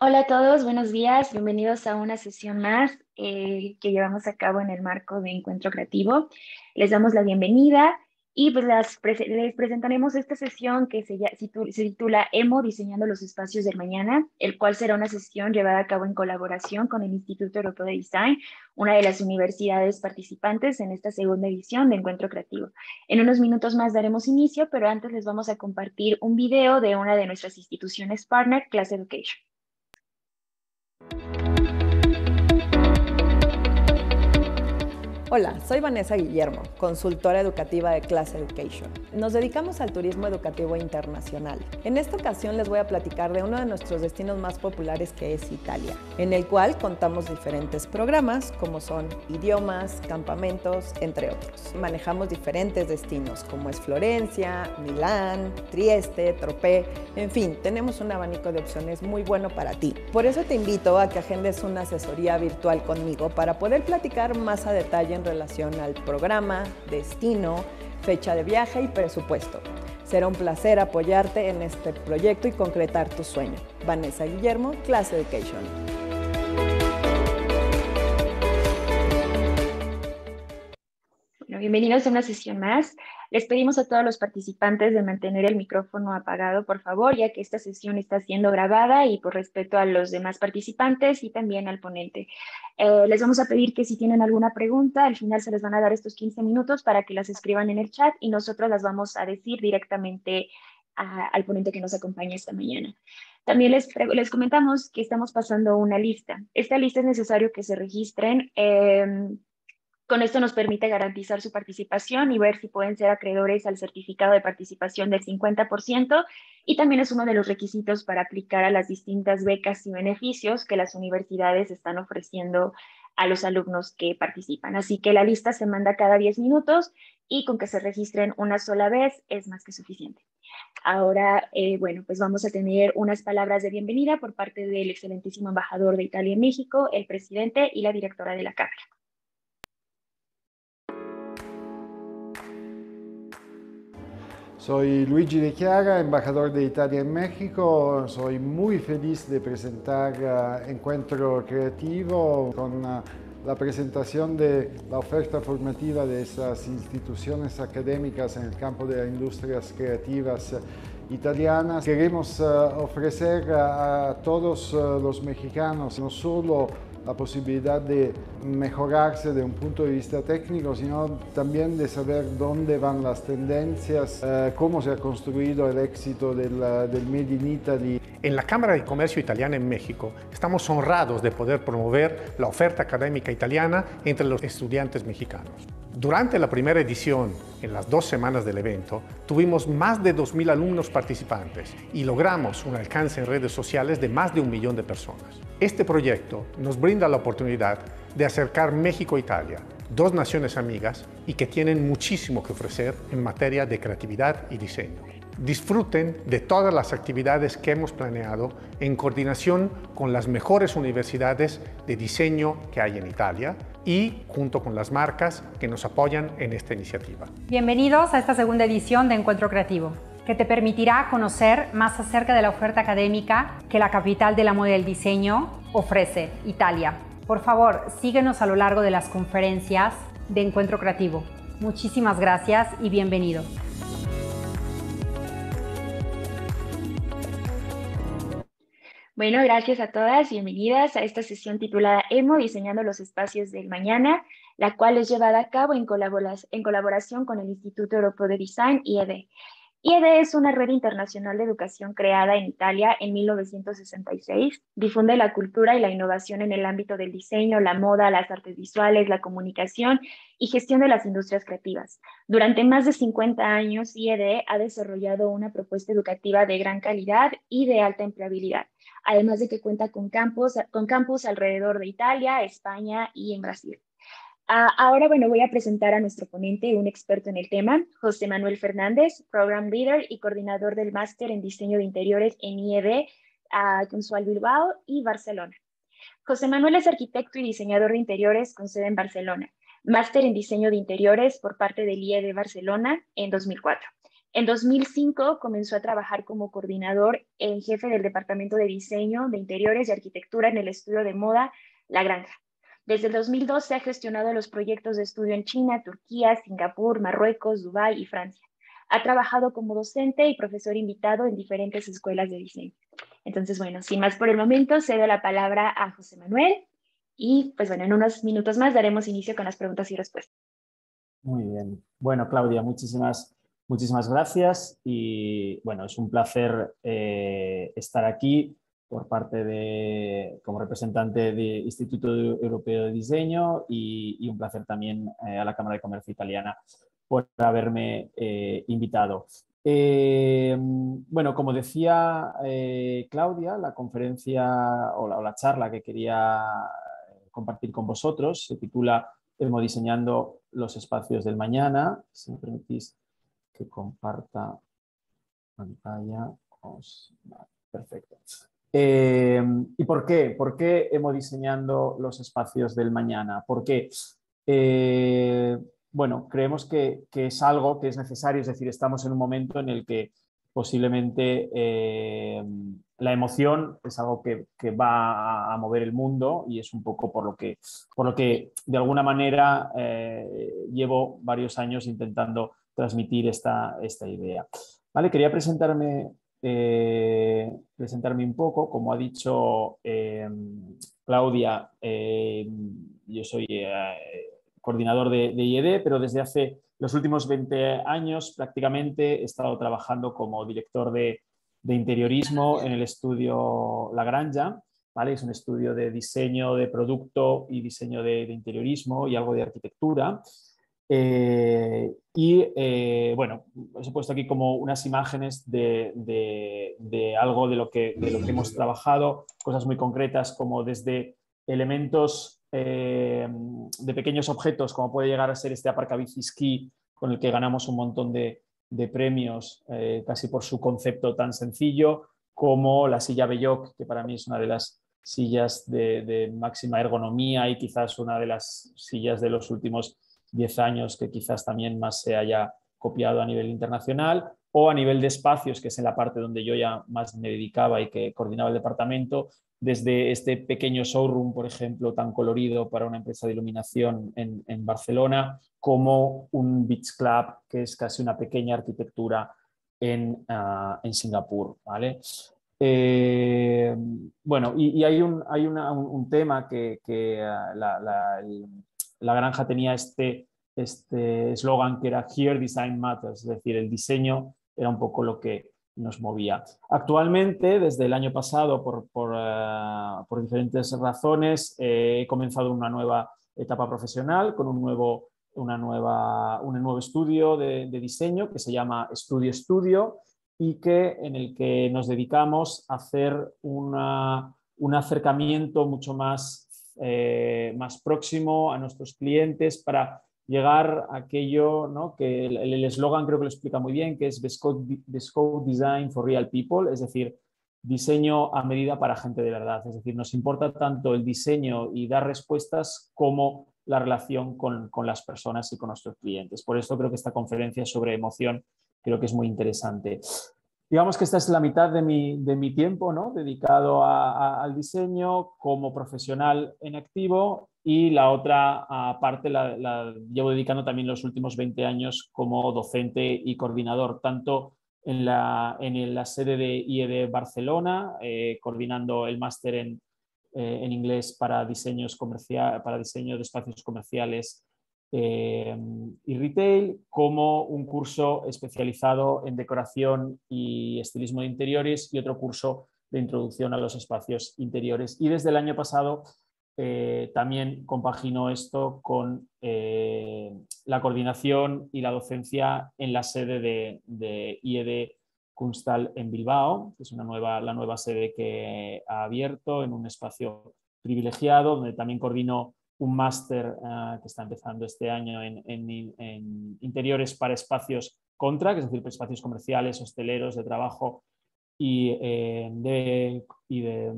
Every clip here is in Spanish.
Hola a todos, buenos días, bienvenidos a una sesión más que llevamos a cabo en el marco de Encuentro Creativo. Les damos la bienvenida y pues les presentaremos esta sesión que se titula EMO, Diseñando los Espacios del Mañana, el cual será una sesión llevada a cabo en colaboración con el Instituto Europeo de Design, una de las universidades participantes en esta segunda edición de Encuentro Creativo. En unos minutos más daremos inicio, pero antes les vamos a compartir un video de una de nuestras instituciones partner, Class Education. Hola, soy Vanessa Guillermo, consultora educativa de Class Education. Nos dedicamos al turismo educativo internacional. En esta ocasión les voy a platicar de uno de nuestros destinos más populares, que es Italia, en el cual contamos diferentes programas como son idiomas, campamentos, entre otros. Manejamos diferentes destinos como es Florencia, Milán, Trieste, Tropea, en fin, tenemos un abanico de opciones muy bueno para ti. Por eso te invito a que agendes una asesoría virtual conmigo para poder platicar más a detalle en relación al programa, destino, fecha de viaje y presupuesto. Será un placer apoyarte en este proyecto y concretar tu sueño. Vanessa Guillermo, Class Education. Bueno, bienvenidos a una sesión más. Les pedimos a todos los participantes de mantener el micrófono apagado, por favor, ya que esta sesión está siendo grabada y por respeto a los demás participantes y también al ponente. Les vamos a pedir que si tienen alguna pregunta, al final se les van a dar estos 15 minutos para que las escriban en el chat y nosotros las vamos a decir directamente al ponente que nos acompaña esta mañana. También les comentamos que estamos pasando una lista. Esta lista es necesario que se registren. Con esto nos permite garantizar su participación y ver si pueden ser acreedores al certificado de participación del 50%, y también es uno de los requisitos para aplicar a las distintas becas y beneficios que las universidades están ofreciendo a los alumnos que participan. Así que la lista se manda cada 10 minutos y con que se registren una sola vez es más que suficiente. Ahora, bueno, pues vamos a tener unas palabras de bienvenida por parte del excelentísimo embajador de Italia en México, el presidente y la directora de la Cámara. Soy Luigi De Chiara, embajador de Italia en México. Soy muy feliz de presentar Encuentro Creativo con la presentación de la oferta formativa de esas instituciones académicas en el campo de las industrias creativas italianas. Queremos ofrecer a todos los mexicanos no solo la posibilidad de mejorarse de un punto de vista técnico, sino también de saber dónde van las tendencias, cómo se ha construido el éxito del Made in Italy. En la Cámara de Comercio Italiana en México estamos honrados de poder promover la oferta académica italiana entre los estudiantes mexicanos. Durante la primera edición, en las 2 semanas del evento, tuvimos más de 2.000 alumnos participantes y logramos un alcance en redes sociales de más de 1 millón de personas. Este proyecto nos brinda la oportunidad de acercar México e Italia, 2 naciones amigas y que tienen muchísimo que ofrecer en materia de creatividad y diseño. Disfruten de todas las actividades que hemos planeado en coordinación con las mejores universidades de diseño que hay en Italia y junto con las marcas que nos apoyan en esta iniciativa. Bienvenidos a esta segunda edición de Encuentro Creativo, que te permitirá conocer más acerca de la oferta académica que la capital de la moda y el diseño ofrece, Italia. Por favor, síguenos a lo largo de las conferencias de Encuentro Creativo. Muchísimas gracias y bienvenido. Bueno, gracias a todas, bienvenidas a esta sesión titulada EMO, Diseñando los Espacios del Mañana, la cual es llevada a cabo en colaboración con el Instituto Europeo de Design, IED. IED es una red internacional de educación creada en Italia en 1966. Difunde la cultura y la innovación en el ámbito del diseño, la moda, las artes visuales, la comunicación y gestión de las industrias creativas. Durante más de 50 años, IED ha desarrollado una propuesta educativa de gran calidad y de alta empleabilidad, además de que cuenta con campus alrededor de Italia, España y en Brasil. Ahora, bueno, voy a presentar a nuestro ponente, un experto en el tema, José Manuel Fernández, Program Leader y coordinador del máster en diseño de interiores en IED, Consual Bilbao y Barcelona. José Manuel es arquitecto y diseñador de interiores con sede en Barcelona, máster en diseño de interiores por parte del IED Barcelona en 2004. En 2005 comenzó a trabajar como coordinador en jefe del Departamento de Diseño de Interiores y Arquitectura en el estudio de moda La Granja. Desde el 2012 ha gestionado los proyectos de estudio en China, Turquía, Singapur, Marruecos, Dubái y Francia. Ha trabajado como docente y profesor invitado en diferentes escuelas de diseño. Entonces, bueno, sin más por el momento, cedo la palabra a José Manuel y, pues bueno, en unos minutos más daremos inicio con las preguntas y respuestas. Muy bien. Bueno, Claudia, muchísimas gracias y bueno, es un placer estar aquí por parte como representante del Instituto Europeo de Diseño y un placer también a la Cámara de Comercio Italiana por haberme invitado. Bueno, como decía Claudia, la conferencia o la charla que quería compartir con vosotros se titula Diseñando los espacios del mañana. Si me permitís que comparta pantalla. Perfecto. ¿Y por qué? ¿Por qué diseñando los espacios del mañana? ¿Por qué? Bueno, creemos que es algo que es necesario, es decir, estamos en un momento en el que posiblemente la emoción es algo que va a mover el mundo y es un poco por lo que de alguna manera llevo varios años intentando transmitir esta idea. ¿Vale? Quería presentarme un poco, como ha dicho Claudia, yo soy coordinador de IED, pero desde hace los últimos 20 años prácticamente he estado trabajando como director de interiorismo en el estudio La Granja, ¿vale? Es un estudio de diseño de producto y diseño de interiorismo y algo de arquitectura. Bueno, os he puesto aquí como unas imágenes de algo de lo que hemos trabajado, cosas muy concretas como desde elementos de pequeños objetos, como puede llegar a ser este aparcabici ski, con el que ganamos un montón de premios, casi por su concepto tan sencillo, como la silla Belloc, que para mí es una de las sillas de máxima ergonomía y quizás una de las sillas de los últimos 10 años que quizás también más se haya copiado a nivel internacional, o a nivel de espacios, que es en la parte donde yo ya más me dedicaba y que coordinaba el departamento, desde este pequeño showroom, por ejemplo, tan colorido para una empresa de iluminación en Barcelona, como un beach club, que es casi una pequeña arquitectura en Singapur, ¿vale? Bueno, y hay un tema que la Granja tenía este eslogan que era Here Design Matters, es decir, el diseño era un poco lo que nos movía. Actualmente, desde el año pasado, por diferentes razones, he comenzado una nueva etapa profesional con un nuevo estudio de diseño que se llama Studio Studio y en el que nos dedicamos a hacer un acercamiento mucho más próximo a nuestros clientes para llegar a aquello, ¿no? Que el eslogan creo que lo explica muy bien, que es Bespoke Design for Real People, es decir, diseño a medida para gente de verdad. Es decir, nos importa tanto el diseño y dar respuestas como la relación con las personas y con nuestros clientes. Por esto creo que esta conferencia sobre emoción creo que es muy interesante. Digamos que esta es la mitad de mi tiempo, ¿no? Dedicado al diseño como profesional en activo, y la otra parte la llevo dedicando también los últimos 20 años como docente y coordinador, tanto en la sede de IED Barcelona, coordinando el máster en inglés para diseño de espacios comerciales y retail, como un curso especializado en decoración y estilismo de interiores y otro curso de introducción a los espacios interiores. Y desde el año pasado también compagino esto con la coordinación y la docencia en la sede de IED Kunsthal en Bilbao, que es la nueva sede que ha abierto en un espacio privilegiado, donde también coordino un máster que está empezando este año en interiores para espacios contra, es decir, espacios comerciales, hosteleros, de trabajo y de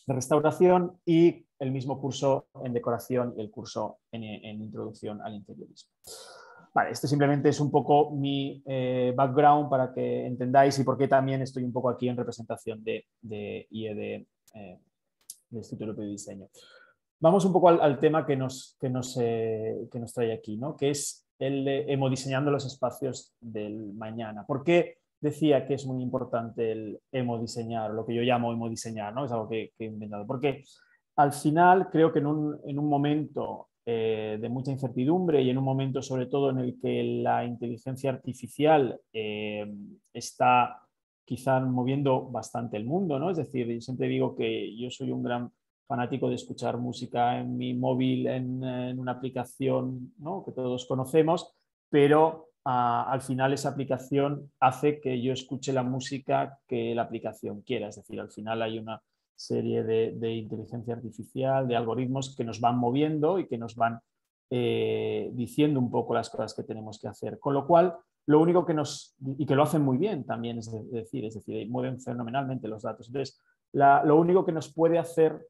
restauración, y el mismo curso en decoración y el curso en introducción al interiorismo. Vale, este simplemente es un poco mi background para que entendáis y por qué también estoy un poco aquí en representación de IED, del Instituto Europeo de Diseño. Vamos un poco al tema que nos trae aquí, ¿no? Que es el de hemodiseñando los espacios del mañana. ¿Por qué decía que es muy importante el hemodiseñar, lo que yo llamo hemodiseñar, ¿no? Es algo que he inventado. Porque al final creo que en un momento de mucha incertidumbre y en un momento sobre todo en el que la inteligencia artificial está quizá moviendo bastante el mundo, ¿no? Es decir, yo siempre digo que yo soy un gran fanático de escuchar música en mi móvil, en una aplicación, ¿no? Que todos conocemos, pero al final esa aplicación hace que yo escuche la música que la aplicación quiera. Es decir, al final hay una serie de inteligencia artificial, de algoritmos que nos van moviendo y que nos van diciendo un poco las cosas que tenemos que hacer. Con lo cual, lo único que y que lo hacen muy bien también, es decir, mueven fenomenalmente los datos. Entonces, lo único que nos puede hacer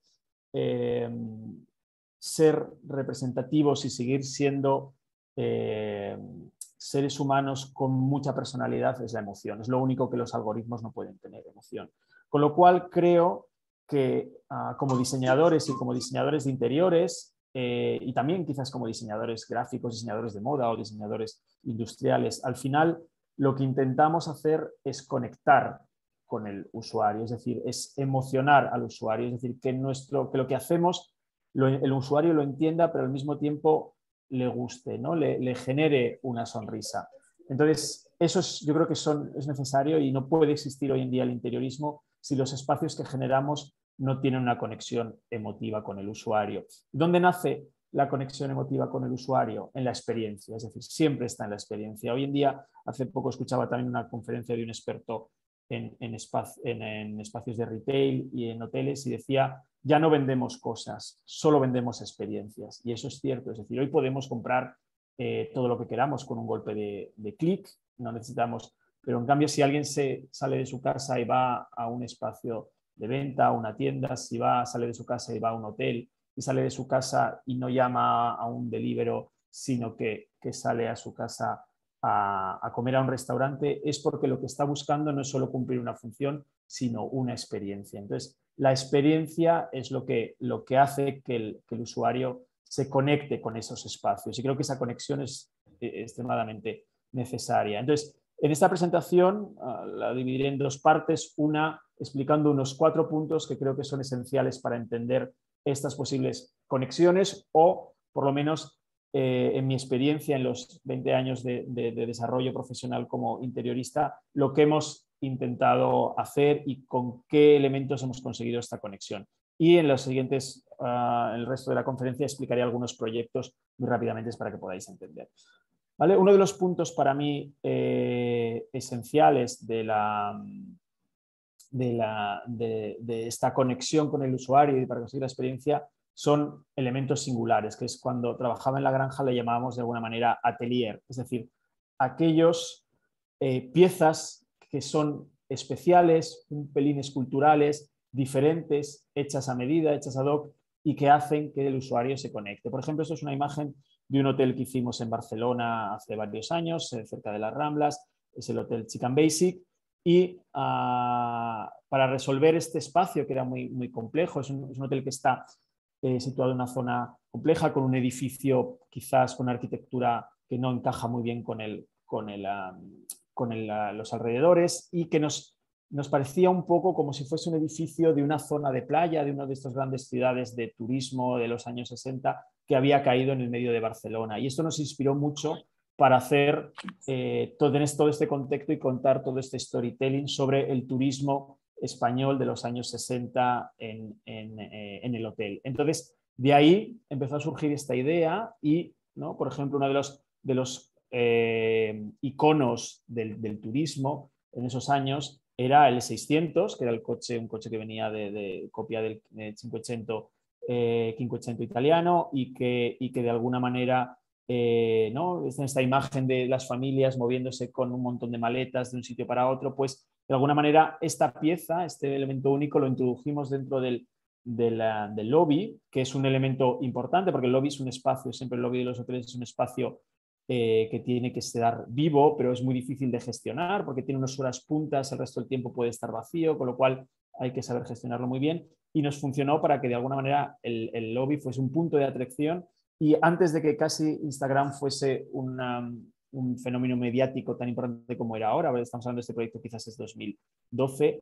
ser representativos y seguir siendo seres humanos con mucha personalidad es la emoción. Es lo único que los algoritmos no pueden tener, emoción. Con lo cual creo que como diseñadores y como diseñadores de interiores y también quizás como diseñadores gráficos, diseñadores de moda o diseñadores industriales, al final lo que intentamos hacer es conectar con el usuario, es decir, es emocionar al usuario, es decir, que lo que hacemos el usuario lo entienda, pero al mismo tiempo le guste, ¿no? le genere una sonrisa. Entonces, eso yo creo que es necesario y no puede existir hoy en día el interiorismo si los espacios que generamos no tienen una conexión emotiva con el usuario. ¿Dónde nace la conexión emotiva con el usuario? En la experiencia, es decir, siempre está en la experiencia. Hoy en día, hace poco escuchaba también una conferencia de un experto en espacios de retail y en hoteles y decía, ya no vendemos cosas, solo vendemos experiencias. Y eso es cierto, es decir, hoy podemos comprar todo lo que queramos con un golpe de clic, no necesitamos, pero en cambio si alguien sale de su casa y va a un espacio de venta, a una tienda, sale de su casa y va a un hotel, y sale de su casa y no llama a un Deliveroo, sino que sale a su casa a comer a un restaurante, es porque lo que está buscando no es solo cumplir una función, sino una experiencia. Entonces, la experiencia es lo que hace que el usuario se conecte con esos espacios y creo que esa conexión es extremadamente necesaria. Entonces, en esta presentación la dividiré en dos partes, una explicando unos 4 puntos que creo que son esenciales para entender estas posibles conexiones o, por lo menos, en mi experiencia en los 20 años de desarrollo profesional como interiorista, lo que hemos intentado hacer y con qué elementos hemos conseguido esta conexión. Y en los siguientes, el resto de la conferencia, explicaré algunos proyectos muy rápidamente para que podáis entender. ¿Vale? Uno de los puntos para mí esenciales de esta conexión con el usuario y para conseguir la experiencia son elementos singulares, que es cuando trabajaba en la granja le llamábamos de alguna manera atelier, es decir, aquellos piezas que son especiales, un pelín esculturales, diferentes, hechas a medida, hechas ad hoc y que hacen que el usuario se conecte. Por ejemplo, esto es una imagen de un hotel que hicimos en Barcelona hace varios años, cerca de las Ramblas, es el Hotel Chicken Basic, y para resolver este espacio que era muy, muy complejo, es un hotel que está situado en una zona compleja, con un edificio quizás con una arquitectura que no encaja muy bien con los alrededores y que nos parecía un poco como si fuese un edificio de una zona de playa, de una de estas grandes ciudades de turismo de los años 60 que había caído en el medio de Barcelona. Y esto nos inspiró mucho para hacer todo este contexto y contar todo este storytelling sobre el turismo español de los años 60 en el hotel. Entonces, de ahí empezó a surgir esta idea y, ¿no? Por ejemplo, uno de los iconos del turismo en esos años era el 600, que era un coche que venía de copia del 500 italiano y que de alguna manera ¿no? Esta imagen de las familias moviéndose con un montón de maletas de un sitio para otro, pues de alguna manera esta pieza, este elemento único lo introdujimos dentro del lobby, que es un elemento importante porque el lobby es un espacio, siempre el lobby de los hoteles es un espacio que tiene que estar vivo, pero es muy difícil de gestionar porque tiene unas horas puntas, el resto del tiempo puede estar vacío, con lo cual hay que saber gestionarlo muy bien. Y nos funcionó para que de alguna manera el lobby fuese un punto de atracción, y antes de que casi Instagram fuese un fenómeno mediático tan importante como era ahora estamos hablando de este proyecto, quizás es 2012,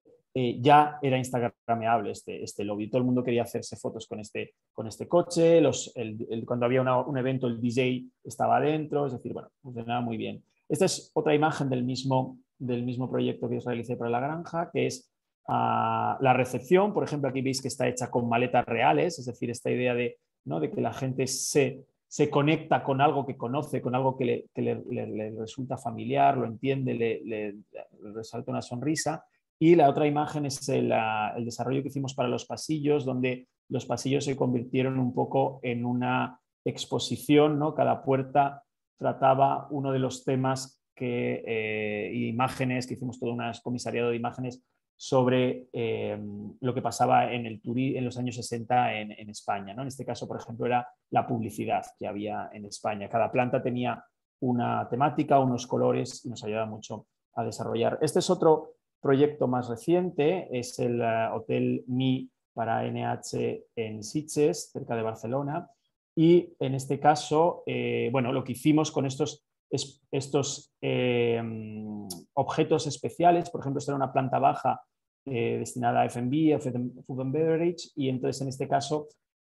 ya era instagrameable este lobby. Todo el mundo quería hacerse fotos con este coche, cuando había un evento el DJ estaba adentro, es decir, bueno, funcionaba muy bien. Esta es otra imagen del mismo proyecto que os realicé para la granja, que es la recepción. Por ejemplo, aquí veis que está hecha con maletas reales, es decir, esta idea de que la gente se conecta con algo que conoce, con algo que le resulta familiar, lo entiende, le resalta una sonrisa. Y la otra imagen es el desarrollo que hicimos para los pasillos, donde los pasillos se convirtieron un poco en una exposición, ¿no? Cada puerta trataba uno de los temas imágenes, que hicimos todo un comisariado de imágenes sobre lo que pasaba en los años 60 en España, ¿no? En este caso, por ejemplo, era la publicidad que había en España. Cada planta tenía una temática, unos colores, y nos ayudaba mucho a desarrollar. Este es otro proyecto más reciente, es el Hotel Mi para NH en Sitges, cerca de Barcelona, y en este caso, bueno, lo que hicimos con estos objetos especiales, por ejemplo, esta era una planta baja destinada a F&B, a Food and Beverage, y entonces en este caso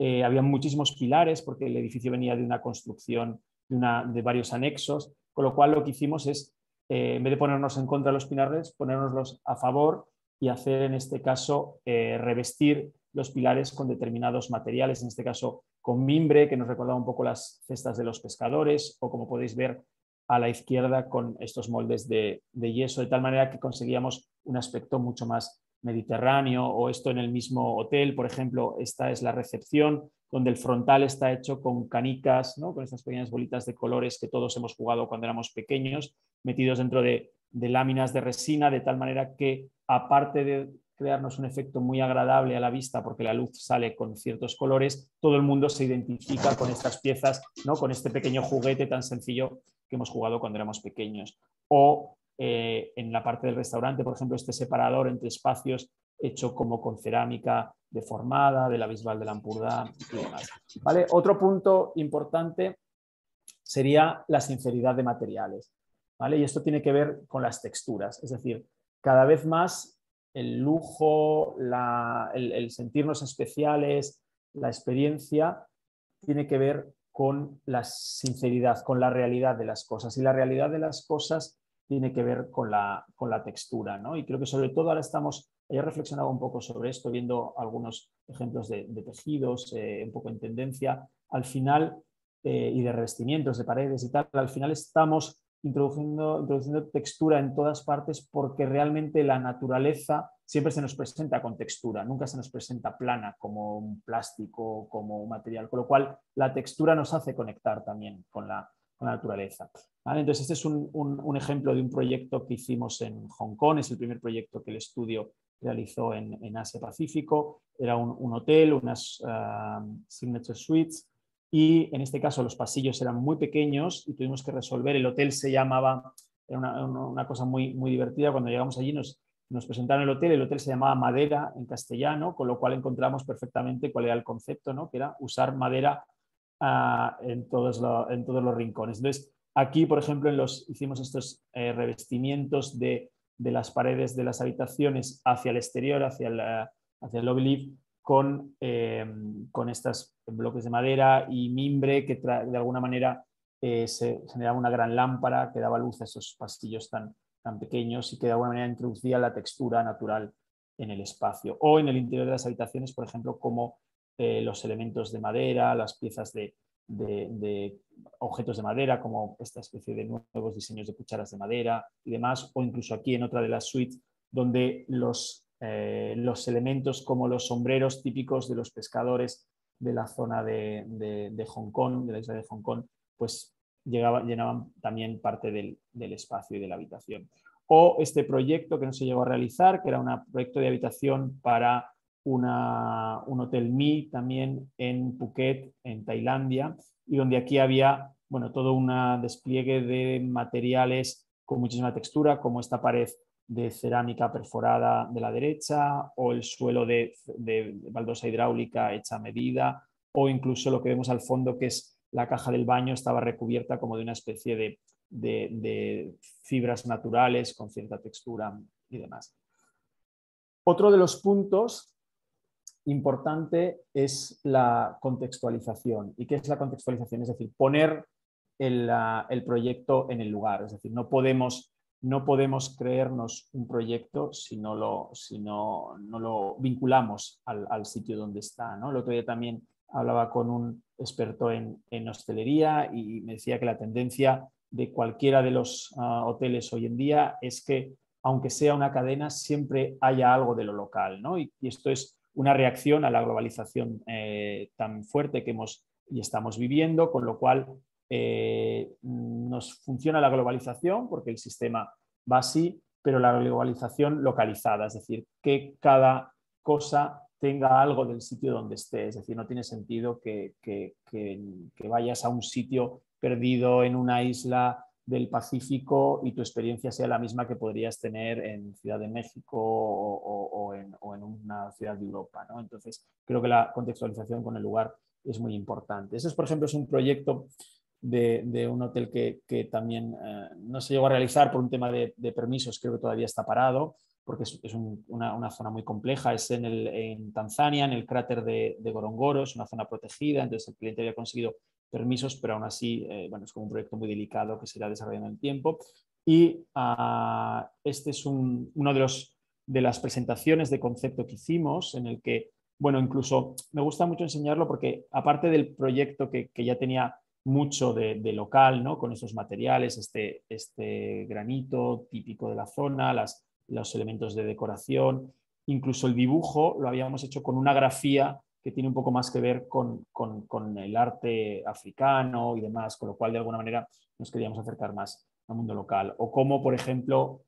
había muchísimos pilares porque el edificio venía de una construcción de varios anexos, con lo cual lo que hicimos es, en vez de ponernos en contra de los pilares, ponernoslos a favor y hacer en este caso revestir los pilares con determinados materiales, en este caso con mimbre, que nos recordaba un poco las cestas de los pescadores, o como podéis ver a la izquierda con estos moldes de yeso, de tal manera que conseguíamos un aspecto mucho más mediterráneo. O esto en el mismo hotel, por ejemplo, esta es la recepción, donde el frontal está hecho con canicas, ¿no? Con estas pequeñas bolitas de colores que todos hemos jugado cuando éramos pequeños, metidos dentro de láminas de resina, de tal manera que, aparte de crearnos un efecto muy agradable a la vista porque la luz sale con ciertos colores, todo el mundo se identifica con estas piezas, ¿no? Con este pequeño juguete tan sencillo que hemos jugado cuando éramos pequeños. O en la parte del restaurante, por ejemplo, este separador entre espacios hecho como con cerámica deformada de la Bisbal de l'Empordà y demás. ¿Vale? Otro punto importante sería la sinceridad de materiales, ¿vale? Y esto tiene que ver con las texturas, es decir, cada vez más el lujo, el sentirnos especiales, la experiencia tiene que ver con la sinceridad, con la realidad de las cosas, y la realidad de las cosas tiene que ver con la textura, ¿no? Y creo que sobre todo ahora he reflexionado un poco sobre esto, viendo algunos ejemplos de tejidos, un poco en tendencia, al final, y de revestimientos, de paredes y tal, al final estamos introduciendo textura en todas partes porque realmente la naturaleza siempre se nos presenta con textura, nunca se nos presenta plana como un plástico, como un material, con lo cual la textura nos hace conectar también con la naturaleza. ¿Vale? Entonces este es un ejemplo de un proyecto que hicimos en Hong Kong, es el primer proyecto que el estudio realizó en Asia-Pacífico, era un hotel, unas signature suites, y en este caso los pasillos eran muy pequeños y tuvimos que resolver. El hotel se llamaba, era una cosa muy, muy divertida, cuando llegamos allí nos presentaron el hotel se llamaba Madera en castellano, con lo cual encontramos perfectamente cuál era el concepto, ¿no? Que era usar madera en todos los rincones. Entonces, aquí, por ejemplo, hicimos estos revestimientos de las paredes de las habitaciones hacia el exterior, hacia el lobby lift, con estos bloques de madera y mimbre que de alguna manera se generaba una gran lámpara que daba luz a esos pasillos tan pequeños y que de alguna manera introducía la textura natural en el espacio. O en el interior de las habitaciones, por ejemplo, como los elementos de madera, las piezas de objetos de madera, como esta especie de nuevos diseños de cucharas de madera y demás, o incluso aquí en otra de las suites, donde los elementos como los sombreros típicos de los pescadores de la zona de Hong Kong, de la isla de Hong Kong, pues llenaban también parte del espacio y de la habitación. O este proyecto que no se llegó a realizar, que era un proyecto de habitación para un hotel Mi también en Phuket, en Tailandia, y donde aquí había bueno, todo un despliegue de materiales con muchísima textura, como esta pared de cerámica perforada de la derecha, o el suelo de baldosa hidráulica hecha a medida, o incluso lo que vemos al fondo, que es la caja del baño, estaba recubierta como de una especie de fibras naturales con cierta textura y demás. Otro de los puntos importante es la contextualización. ¿Y qué es la contextualización? Es decir, poner el proyecto en el lugar. Es decir, no podemos creernos un proyecto si no lo vinculamos al sitio donde está, ¿no? El otro día también hablaba con un experto en hostelería y me decía que la tendencia de cualquiera de los hoteles hoy en día es que, aunque sea una cadena, siempre haya algo de lo local, ¿no? Y esto es una reacción a la globalización tan fuerte que hemos y estamos viviendo, con lo cual nos funciona la globalización porque el sistema va así, pero la globalización localizada, es decir, que cada cosa tenga algo del sitio donde esté. Es decir, no tiene sentido que vayas a un sitio perdido en una isla del Pacífico y tu experiencia sea la misma que podrías tener en Ciudad de México o en una ciudad de Europa, ¿no? Entonces, creo que la contextualización con el lugar es muy importante. Ese, por ejemplo, es un proyecto de un hotel que también no se llegó a realizar por un tema de permisos, creo que todavía está parado, porque es una zona muy compleja, es en Tanzania, en el cráter de Ngorongoro, es una zona protegida, entonces el cliente había conseguido permisos, pero aún así, bueno, es como un proyecto muy delicado que se irá desarrollando en el tiempo. Y este es uno de las presentaciones de concepto que hicimos, en el que, bueno, incluso me gusta mucho enseñarlo porque, aparte del proyecto que ya tenía mucho de local, ¿no? Con estos materiales, este granito típico de la zona, los elementos de decoración, incluso el dibujo lo habíamos hecho con una grafía que tiene un poco más que ver con el arte africano y demás, con lo cual de alguna manera nos queríamos acercar más al mundo local. O como, por ejemplo,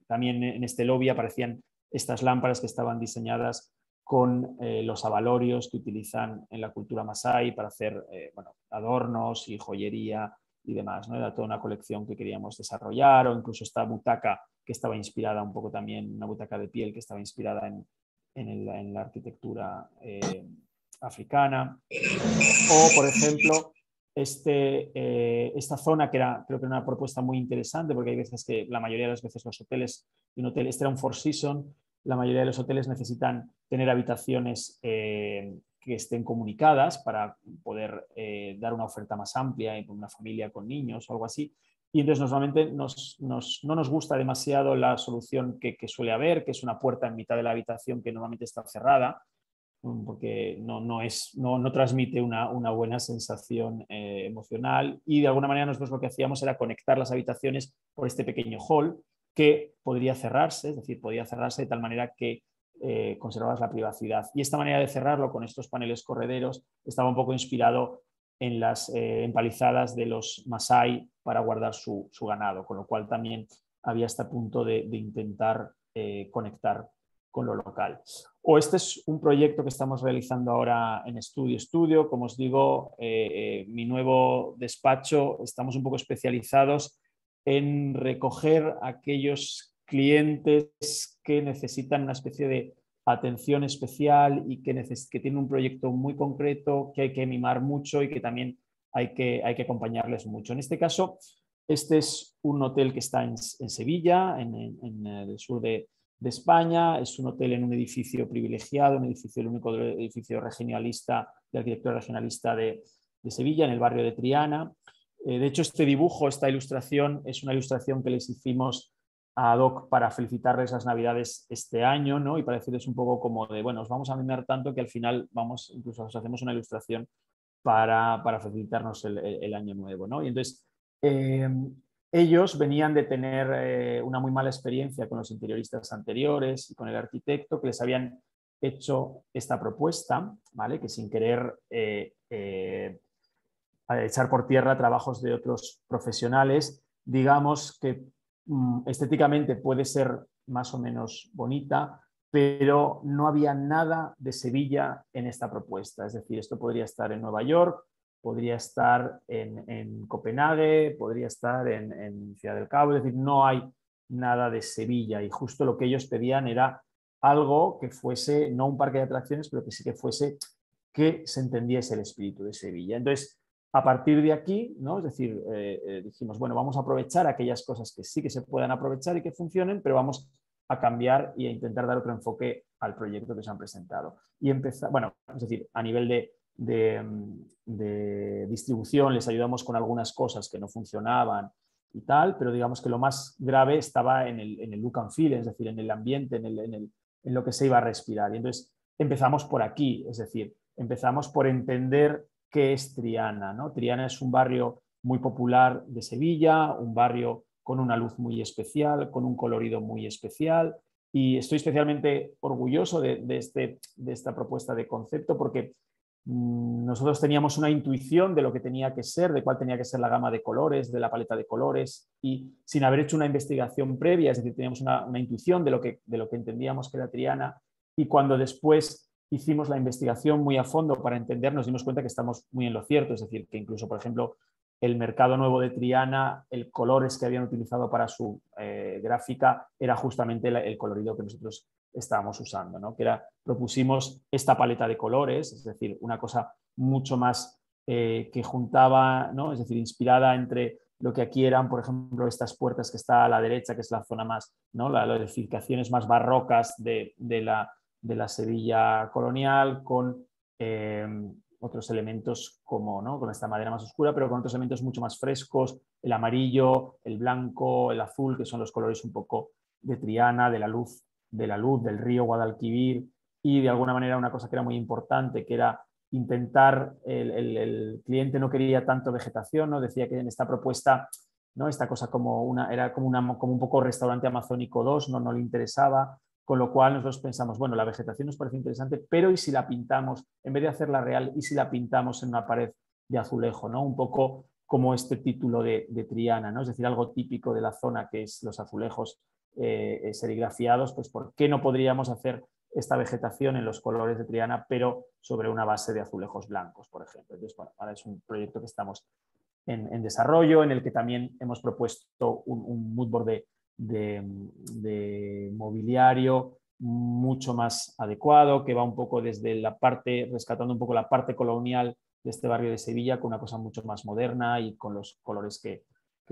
también en este lobby aparecían estas lámparas que estaban diseñadas con los abalorios que utilizan en la cultura masái para hacer bueno, adornos y joyería y demás, ¿no? Era toda una colección que queríamos desarrollar, o incluso esta butaca que estaba inspirada un poco también, una butaca de piel que estaba inspirada en la arquitectura africana. O, por ejemplo, esta zona que era, creo que era una propuesta muy interesante, porque hay veces que la mayoría de las veces los hoteles, este era un Four Seasons, la mayoría de los hoteles necesitan tener habitaciones que estén comunicadas para poder dar una oferta más amplia y una familia con niños o algo así. Y entonces normalmente no nos gusta demasiado la solución que suele haber, que es una puerta en mitad de la habitación que normalmente está cerrada, porque no transmite una buena sensación emocional, y de alguna manera nosotros lo que hacíamos era conectar las habitaciones por este pequeño hall que podría cerrarse, es decir, podía cerrarse de tal manera que conservabas la privacidad. Y esta manera de cerrarlo con estos paneles correderos estaba un poco inspirado en las empalizadas de los Masái para guardar su ganado, con lo cual también había este punto de intentar conectar con lo local. O este es un proyecto que estamos realizando ahora en Estudio. Como os digo, mi nuevo despacho, estamos un poco especializados en recoger aquellos clientes que necesitan una especie de atención especial y que tienen un proyecto muy concreto, que hay que mimar mucho y que también hay que acompañarles mucho. En este caso, este es un hotel que está en Sevilla, en el sur de España. Es un hotel en un edificio privilegiado, el único edificio regionalista, de arquitectura regionalista de Sevilla, en el barrio de Triana. De hecho, este dibujo, esta ilustración, es una ilustración que les hicimos ad hoc para felicitarles las Navidades este año, ¿no? Y para decirles un poco como de, bueno, os vamos a mimar tanto que al final incluso os hacemos una ilustración para felicitarnos el año nuevo, ¿no? Y entonces, ellos venían de tener una muy mala experiencia con los interioristas anteriores y con el arquitecto, que les habían hecho esta propuesta, ¿vale? Que sin querer echar por tierra trabajos de otros profesionales, digamos que estéticamente puede ser más o menos bonita, pero no había nada de Sevilla en esta propuesta. Es decir, esto podría estar en Nueva York podría estar en Copenhague, podría estar en Ciudad del Cabo, es decir, no hay nada de Sevilla, y justo lo que ellos pedían era algo que fuese, no un parque de atracciones, pero que sí que fuese, que se entendiese el espíritu de Sevilla. Entonces, a partir de aquí, ¿no? Es decir, dijimos, bueno, vamos a aprovechar aquellas cosas que sí que se puedan aprovechar y que funcionen, pero vamos a cambiar y a intentar dar otro enfoque al proyecto que se han presentado. Y empezar, bueno, es decir, a nivel de distribución les ayudamos con algunas cosas que no funcionaban y tal, pero digamos que lo más grave estaba en el look and feel, es decir, en el ambiente, en lo que se iba a respirar. Y entonces empezamos por aquí, es decir, empezamos por entender qué es Triana, ¿no? Triana es un barrio muy popular de Sevilla, un barrio con una luz muy especial, con un colorido muy especial, y estoy especialmente orgulloso de esta propuesta de concepto porque nosotros teníamos una intuición de lo que tenía que ser, de cuál tenía que ser la gama de colores, de la paleta de colores, y sin haber hecho una investigación previa, es decir, teníamos una intuición de lo que entendíamos que era Triana, y cuando después hicimos la investigación muy a fondo para entender, nos dimos cuenta que estamos muy en lo cierto, es decir, que incluso, por ejemplo, el mercado nuevo de Triana, el colores que habían utilizado para su gráfica era justamente el colorido que nosotros estábamos usando, ¿no? Que propusimos esta paleta de colores, es decir, una cosa mucho más que juntaba, ¿no? Es decir, inspirada entre lo que aquí eran, por ejemplo, estas puertas que está a la derecha, que es la zona más, ¿no? Las edificaciones más barrocas de la Sevilla colonial, con otros elementos como, ¿no? Con esta madera más oscura, pero con otros elementos mucho más frescos, el amarillo, el blanco, el azul, que son los colores un poco de Triana, de la luz del río Guadalquivir, y de alguna manera una cosa que era muy importante, que era intentar, el cliente no quería tanto vegetación, ¿no? Decía que en esta propuesta, ¿no? Esta cosa era como un poco restaurante amazónico 2, no le interesaba, con lo cual nosotros pensamos, bueno, la vegetación nos parece interesante, pero ¿y si la pintamos, en vez de hacerla real, y si la pintamos en una pared de azulejo, ¿no? Un poco como este título de Triana, ¿no? Es decir, algo típico de la zona, que es los azulejos serigrafiados, pues ¿por qué no podríamos hacer esta vegetación en los colores de Triana, pero sobre una base de azulejos blancos, por ejemplo? Entonces, bueno, ahora es un proyecto que estamos en desarrollo, en el que también hemos propuesto un mood board de mobiliario mucho más adecuado, que va un poco desde la parte, rescatando un poco la parte colonial de este barrio de Sevilla, con una cosa mucho más moderna y con los colores que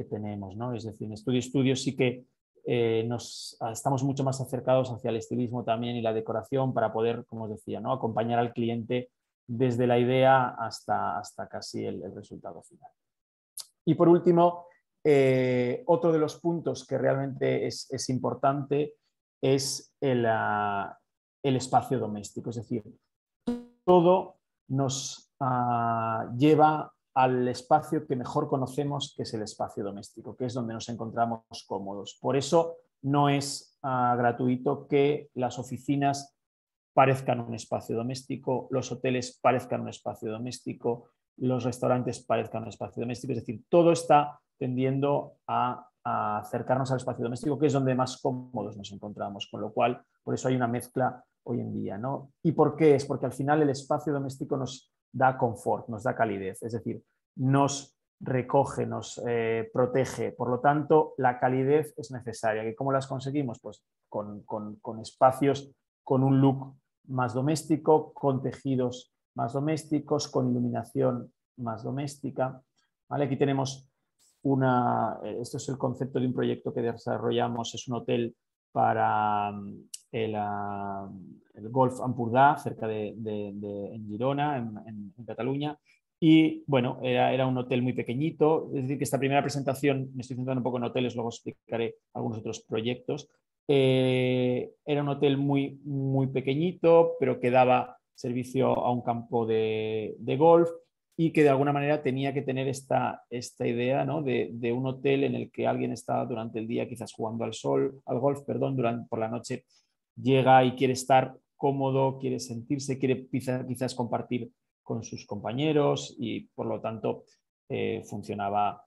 tenemos, ¿no? Es decir, en Studio sí que estamos mucho más acercados hacia el estilismo también y la decoración para poder, como os decía, ¿no? Acompañar al cliente desde la idea hasta casi el resultado final. Y por último, otro de los puntos que realmente es importante es el espacio doméstico, es decir, todo nos lleva al espacio que mejor conocemos, que es el espacio doméstico, que es donde nos encontramos cómodos. Por eso no es gratuito que las oficinas parezcan un espacio doméstico, los hoteles parezcan un espacio doméstico, los restaurantes parezcan un espacio doméstico, es decir, todo está tendiendo a acercarnos al espacio doméstico, que es donde más cómodos nos encontramos, con lo cual, por eso hay una mezcla hoy en día, ¿no? ¿Y por qué? Es porque al final el espacio doméstico nos da confort, nos da calidez, es decir, nos recoge, nos protege. Por lo tanto, la calidez es necesaria. ¿Y cómo las conseguimos? Pues con espacios con un look más doméstico, con tejidos más domésticos, con iluminación más doméstica. ¿Vale? Aquí tenemos esto es el concepto de un proyecto que desarrollamos, es un hotel para el Golf Empordà, cerca en Girona, en Cataluña. Y bueno, era un hotel muy pequeñito, es decir, que esta primera presentación, me estoy centrando un poco en hoteles, luego explicaré algunos otros proyectos. Era un hotel muy, muy pequeñito, pero que daba servicio a un campo de golf, y que de alguna manera tenía que tener esta idea, ¿no? de un hotel en el que alguien está durante el día quizás jugando al golf, por la noche llega y quiere estar cómodo, quiere sentirse, quiere quizás compartir con sus compañeros, y por lo tanto funcionaba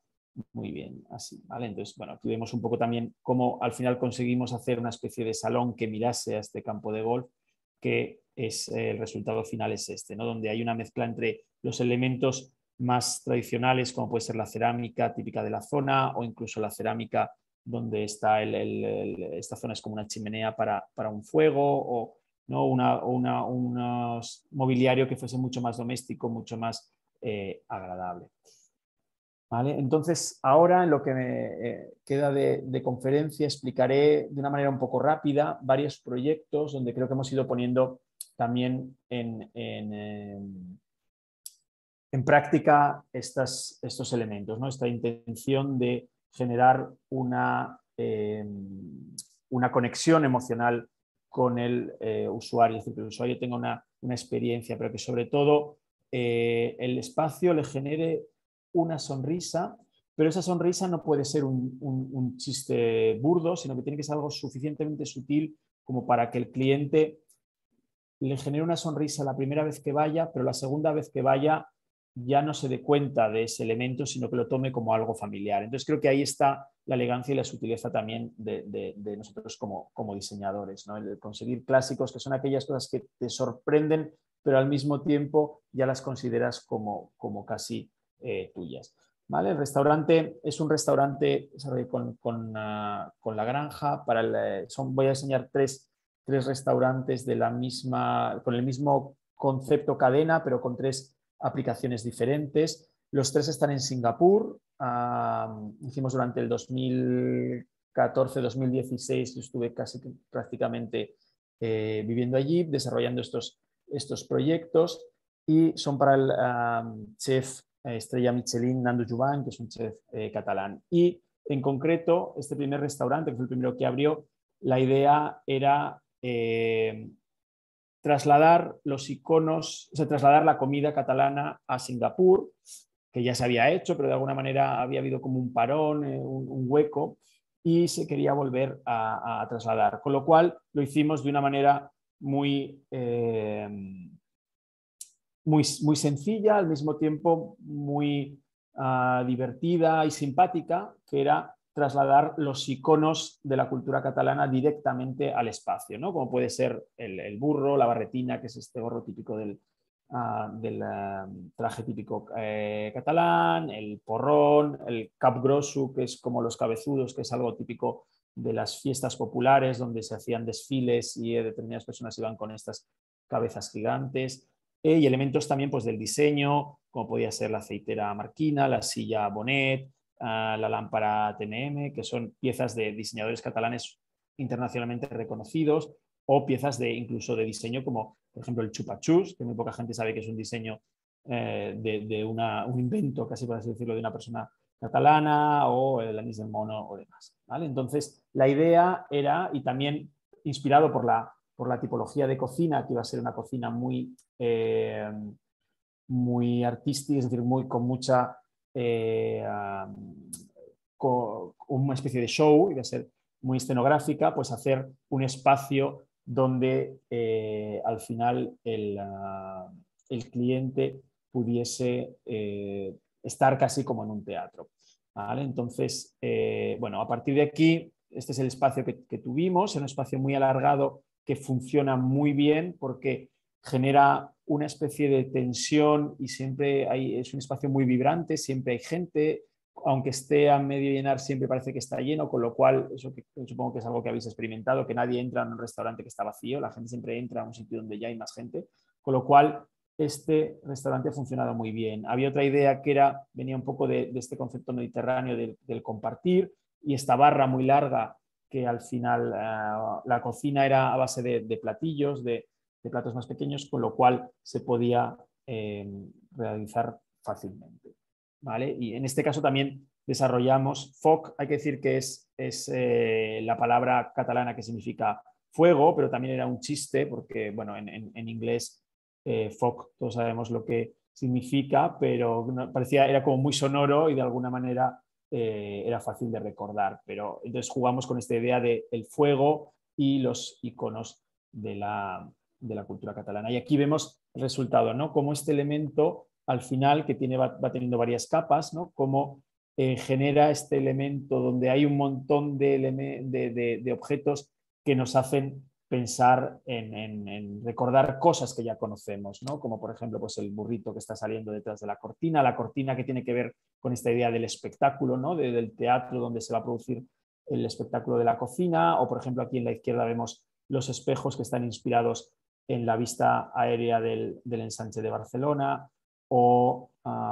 muy bien así, ¿vale? Entonces, bueno, aquí vemos un poco también cómo al final conseguimos hacer una especie de salón que mirase a este campo de golf, que el resultado final es este, ¿no? Donde hay una mezcla entre los elementos más tradicionales, como puede ser la cerámica típica de la zona, o incluso la cerámica donde está esta zona es como una chimenea para un fuego, o, ¿no? un mobiliario que fuese mucho más doméstico, mucho más agradable. ¿Vale? Entonces, ahora en lo que me queda de conferencia explicaré de una manera un poco rápida varios proyectos donde creo que hemos ido poniendo también en práctica estos elementos, ¿no? Esta intención de generar una conexión emocional con el usuario, es decir, que el usuario tenga una experiencia, pero que sobre todo el espacio le genere una sonrisa, pero esa sonrisa no puede ser un chiste burdo, sino que tiene que ser algo suficientemente sutil como para que el cliente le genere una sonrisa la primera vez que vaya, pero la segunda vez que vaya ya no se dé cuenta de ese elemento, sino que lo tome como algo familiar. Entonces creo que ahí está la elegancia y la sutileza también de nosotros como diseñadores, ¿no? El conseguir clásicos, que son aquellas cosas que te sorprenden, pero al mismo tiempo ya las consideras como casi tuyas. ¿Vale? El restaurante es un restaurante con la granja. Voy a enseñar tres restaurantes con el mismo concepto cadena, pero con tres aplicaciones diferentes. Los tres están en Singapur. Hicimos durante el 2014-2016, yo estuve prácticamente viviendo allí, desarrollando estos proyectos, y son para el chef estrella Michelin Nando Jubany, que es un chef catalán. Y en concreto, este primer restaurante, que fue el primero que abrió, la idea era trasladar los iconos, o sea, trasladar la comida catalana a Singapur, que ya se había hecho, pero de alguna manera había habido como un parón, un hueco, y se quería volver a trasladar. Con lo cual lo hicimos de una manera muy sencilla, al mismo tiempo muy divertida y simpática, que era trasladar los iconos de la cultura catalana directamente al espacio, ¿no? Como puede ser el burro, la barretina, que es este gorro típico del traje típico catalán, el porrón, el capgrossu, que es como los cabezudos, que es algo típico de las fiestas populares donde se hacían desfiles y determinadas personas iban con estas cabezas gigantes. Y elementos también pues, del diseño, como podía ser la aceitera Marquina, la silla Bonet, la lámpara TMM, que son piezas de diseñadores catalanes internacionalmente reconocidos, o piezas incluso de diseño como, por ejemplo, el chupachus, que muy poca gente sabe que es un diseño un invento, casi por así decirlo, de una persona catalana, o el anís del mono o demás. ¿Vale? Entonces, la idea era, y también inspirado por la tipología de cocina, que iba a ser una cocina muy artística, es decir, con mucha una especie de show, iba a ser muy escenográfica, pues hacer un espacio donde al final el cliente pudiese estar casi como en un teatro. ¿Vale? Entonces, bueno, a partir de aquí, este es el espacio que tuvimos, un espacio muy alargado que funciona muy bien porque genera una especie de tensión y siempre es un espacio muy vibrante, siempre hay gente, aunque esté a medio llenar siempre parece que está lleno, con lo cual, eso supongo que es algo que habéis experimentado, que nadie entra en un restaurante que está vacío, la gente siempre entra a un sitio donde ya hay más gente, con lo cual este restaurante ha funcionado muy bien. Había otra idea que venía un poco de este concepto mediterráneo del compartir, y esta barra muy larga que al final la cocina era a base de platillos, de platos más pequeños, con lo cual se podía realizar fácilmente. ¿Vale? Y en este caso también desarrollamos foc, hay que decir que es la palabra catalana que significa fuego, pero también era un chiste porque, bueno, en inglés foc todos sabemos lo que significa, pero era como muy sonoro y de alguna manera era fácil de recordar. Pero entonces jugamos con esta idea del fuego y los iconos de la cultura catalana. Y aquí vemos el resultado, ¿no? Como este elemento al final, que va teniendo varias capas, ¿no? Cómo genera este elemento donde hay un montón de objetos que nos hacen pensar en recordar cosas que ya conocemos, ¿no? Como por ejemplo pues el burrito que está saliendo detrás de la cortina que tiene que ver con esta idea del espectáculo, ¿no? Del teatro donde se va a producir el espectáculo de la cocina, o por ejemplo aquí en la izquierda vemos los espejos que están inspirados en la vista aérea del ensanche de Barcelona, o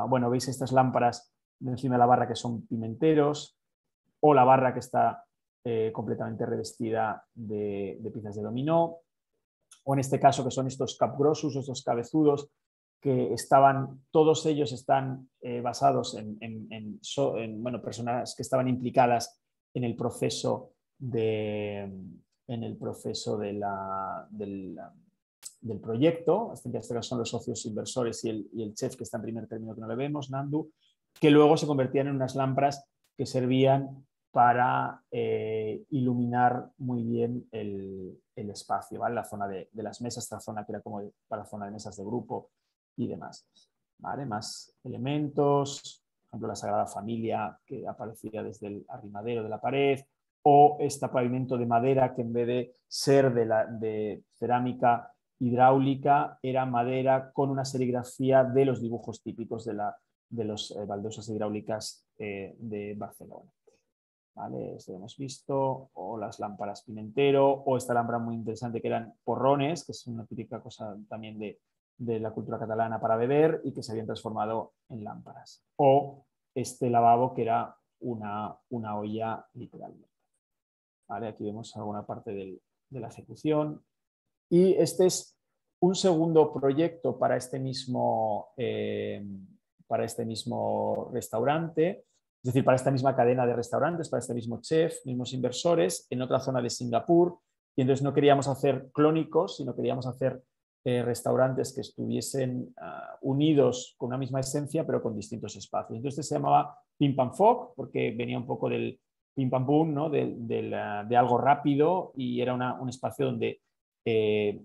bueno, veis estas lámparas de encima de la barra que son pimenteros, o la barra que está completamente revestida de piezas de dominó, o en este caso que son estos capgrossos, estos cabezudos, que todos ellos están basados en bueno, personas que estaban implicadas en el proceso del proyecto. En este caso son los socios inversores y el chef que está en primer término, que no le vemos, Nandu, que luego se convertían en unas lámparas que servían para iluminar muy bien el espacio, ¿vale? La zona de las mesas, esta zona que era como para la zona de mesas de grupo y demás, ¿vale? Más elementos, por ejemplo la Sagrada Familia que aparecía desde el arrimadero de la pared, o este pavimento de madera que en vez de ser de cerámica hidráulica era madera con una serigrafía de los dibujos típicos de las baldosas hidráulicas de Barcelona. ¿Vale? Esto lo hemos visto, o las lámparas pimentero, o esta lámpara muy interesante que eran porrones, que es una típica cosa también de la cultura catalana para beber y que se habían transformado en lámparas. O este lavabo que era una olla literalmente. ¿Vale? Aquí vemos alguna parte de la ejecución. Y este es un segundo proyecto para este mismo restaurante, es decir, para esta misma cadena de restaurantes, para este mismo chef, mismos inversores, en otra zona de Singapur. Y entonces no queríamos hacer clónicos, sino queríamos hacer restaurantes que estuviesen unidos con una misma esencia, pero con distintos espacios. Entonces se llamaba Pim Pam Foc, porque venía un poco del Pim Pam Pum, ¿no? de algo rápido, y era un espacio donde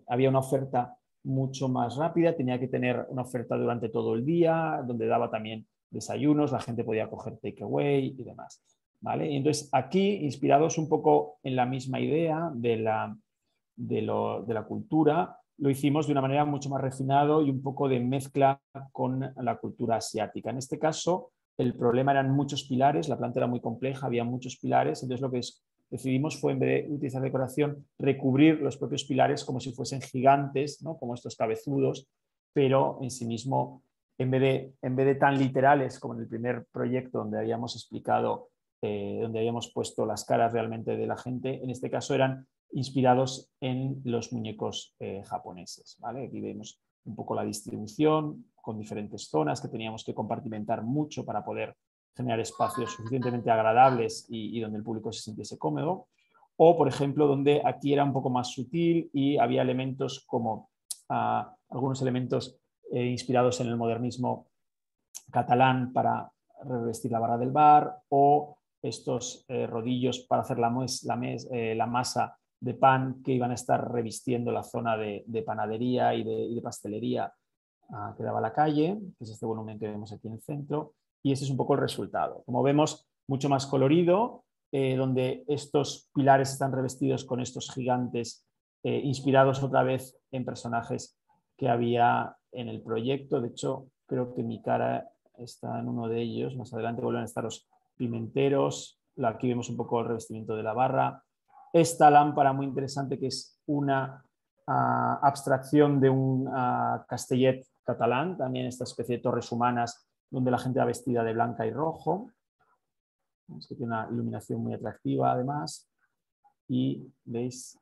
había una oferta mucho más rápida, tenía que tener una oferta durante todo el día, donde daba también desayunos, la gente podía coger takeaway y demás. ¿Vale? Y entonces aquí, inspirados un poco en la misma idea de la cultura, lo hicimos de una manera mucho más refinado y un poco de mezcla con la cultura asiática. En este caso, el problema eran muchos pilares, la planta era muy compleja, había muchos pilares, entonces lo que decidimos fue, en vez de utilizar decoración, recubrir los propios pilares como si fuesen gigantes, ¿no? Como estos cabezudos, pero en sí mismo, en vez de tan literales como en el primer proyecto donde habíamos explicado, donde habíamos puesto las caras realmente de la gente, en este caso eran inspirados en los muñecos japoneses. ¿Vale? Aquí vemos un poco la distribución con diferentes zonas que teníamos que compartimentar mucho para poder generar espacios suficientemente agradables y donde el público se sintiese cómodo. O, por ejemplo, donde aquí era un poco más sutil y había elementos como algunos elementos inspirados en el modernismo catalán para revestir la barra del bar, o estos rodillos para hacer la masa de pan que iban a estar revistiendo la zona de panadería y de pastelería que daba a la calle, que es este volumen que vemos aquí en el centro, y ese es un poco el resultado. Como vemos, mucho más colorido, donde estos pilares están revestidos con estos gigantes inspirados otra vez en personajes que había en el proyecto. De hecho, creo que mi cara está en uno de ellos. Más adelante vuelven a estar los pimenteros. Aquí vemos un poco el revestimiento de la barra. Esta lámpara muy interesante que es una abstracción de un castellet catalán, también esta especie de torres humanas donde la gente va vestida de blanca y rojo. Es que tiene una iluminación muy atractiva además. Y veis,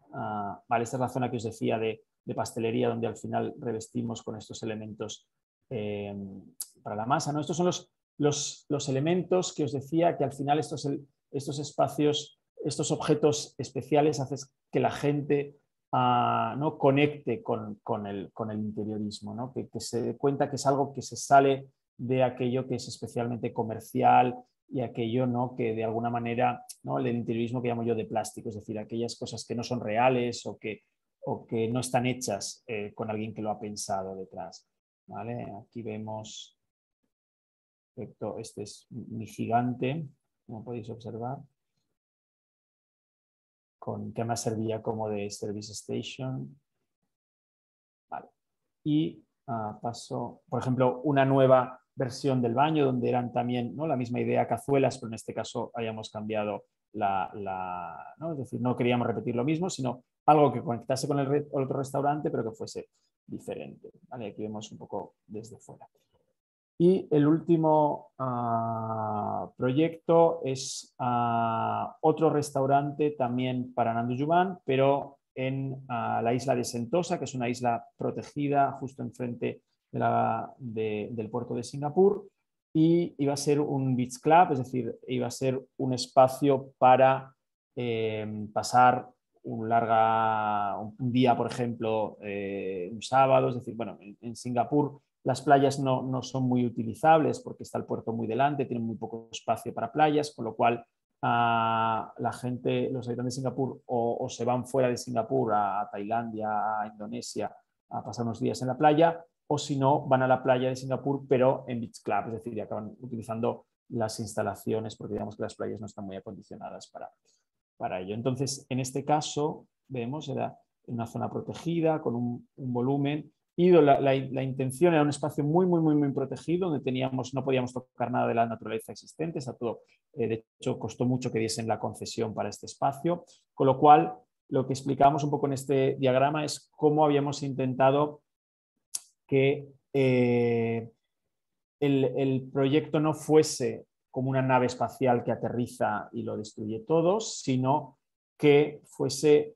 vale, esta es la zona que os decía de pastelería, donde al final revestimos con estos elementos para la masa, ¿no? Estos son los elementos que os decía que al final estos espacios, estos objetos especiales hacen que la gente ¿no? conecte con el interiorismo, ¿no? Que se dé cuenta que es algo que se sale de aquello que es especialmente comercial y aquello, ¿no? que de alguna manera, ¿no? el interiorismo que llamo yo de plástico, es decir, aquellas cosas que no son reales o que no están hechas con alguien que lo ha pensado detrás. ¿Vale? Aquí vemos, perfecto, este es mi gigante, como podéis observar. que además servía como de service station. Vale. Y paso, por ejemplo, una nueva versión del baño donde eran también, ¿no?, la misma idea, cazuelas, pero en este caso hayamos cambiado ¿no? Es decir, no queríamos repetir lo mismo, sino algo que conectase con el otro restaurante, pero que fuese diferente. ¿Vale? Aquí vemos un poco desde fuera. Y el último proyecto es otro restaurante también para Nanduyuban, pero en la isla de Sentosa, que es una isla protegida justo enfrente del puerto de Singapur, y iba a ser un beach club, es decir, iba a ser un espacio para pasar un día, por ejemplo, un sábado, es decir, bueno, en Singapur las playas no son muy utilizables porque está el puerto muy delante, tienen muy poco espacio para playas, con lo cual la gente, los habitantes de Singapur o se van fuera de Singapur a Tailandia, a Indonesia, a pasar unos días en la playa, o si no, van a la playa de Singapur, pero en beach club, es decir, acaban utilizando las instalaciones porque digamos que las playas no están muy acondicionadas para ello. Entonces, en este caso, vemos, era una zona protegida con un volumen. Y la intención era un espacio muy protegido, donde no podíamos tocar nada de la naturaleza existente, está todo, de hecho costó mucho que diesen la concesión para este espacio, con lo cual lo que explicamos un poco en este diagrama es cómo habíamos intentado que el proyecto no fuese como una nave espacial que aterriza y lo destruye todo, sino que fuese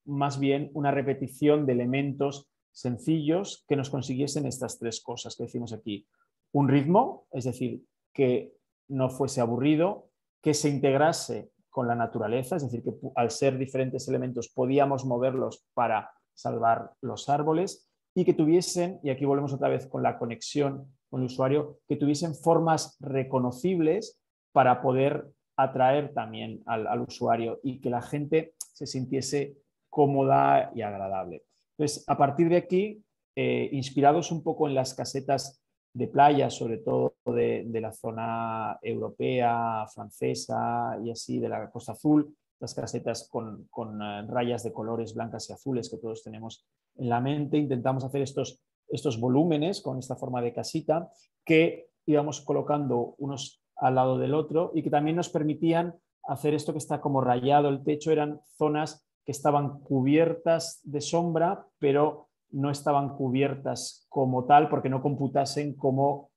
más bien una repetición de elementos sencillos que nos consiguiesen estas tres cosas que decimos aquí. Un ritmo, es decir, que no fuese aburrido, que se integrase con la naturaleza, es decir, que al ser diferentes elementos podíamos moverlos para salvar los árboles, y que tuviesen, y aquí volvemos otra vez con la conexión con el usuario, que tuviesen formas reconocibles para poder atraer también al usuario y que la gente se sintiese cómoda y agradable. Entonces, a partir de aquí, inspirados un poco en las casetas de playa, sobre todo de la zona europea, francesa y así, de la Costa Azul, las casetas con rayas de colores blancas y azules que todos tenemos en la mente, intentamos hacer estos volúmenes con esta forma de casita que íbamos colocando unos al lado del otro y que también nos permitían hacer esto que está como rayado el techo. Eran zonas que estaban cubiertas de sombra, pero no estaban cubiertas como tal porque no computasen como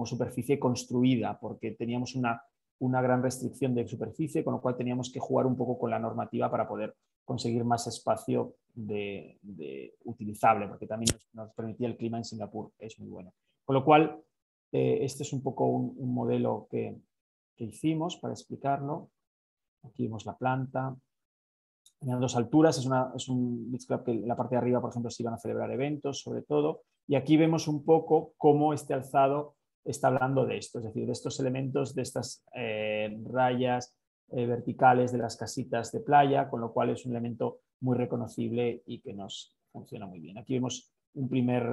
superficie construida, porque teníamos una gran restricción de superficie, con lo cual teníamos que jugar un poco con la normativa para poder conseguir más espacio utilizable, porque también nos permitía el clima en Singapur, es muy bueno. Con lo cual, este es un poco un modelo que hicimos para explicarlo. Aquí vemos la planta. En dos alturas, es un beach club que en la parte de arriba, por ejemplo, se iban a celebrar eventos, sobre todo. Y aquí vemos un poco cómo este alzado está hablando de esto, es decir, de estos elementos, de estas rayas verticales de las casitas de playa, con lo cual es un elemento muy reconocible y que nos funciona muy bien. Aquí vemos un primer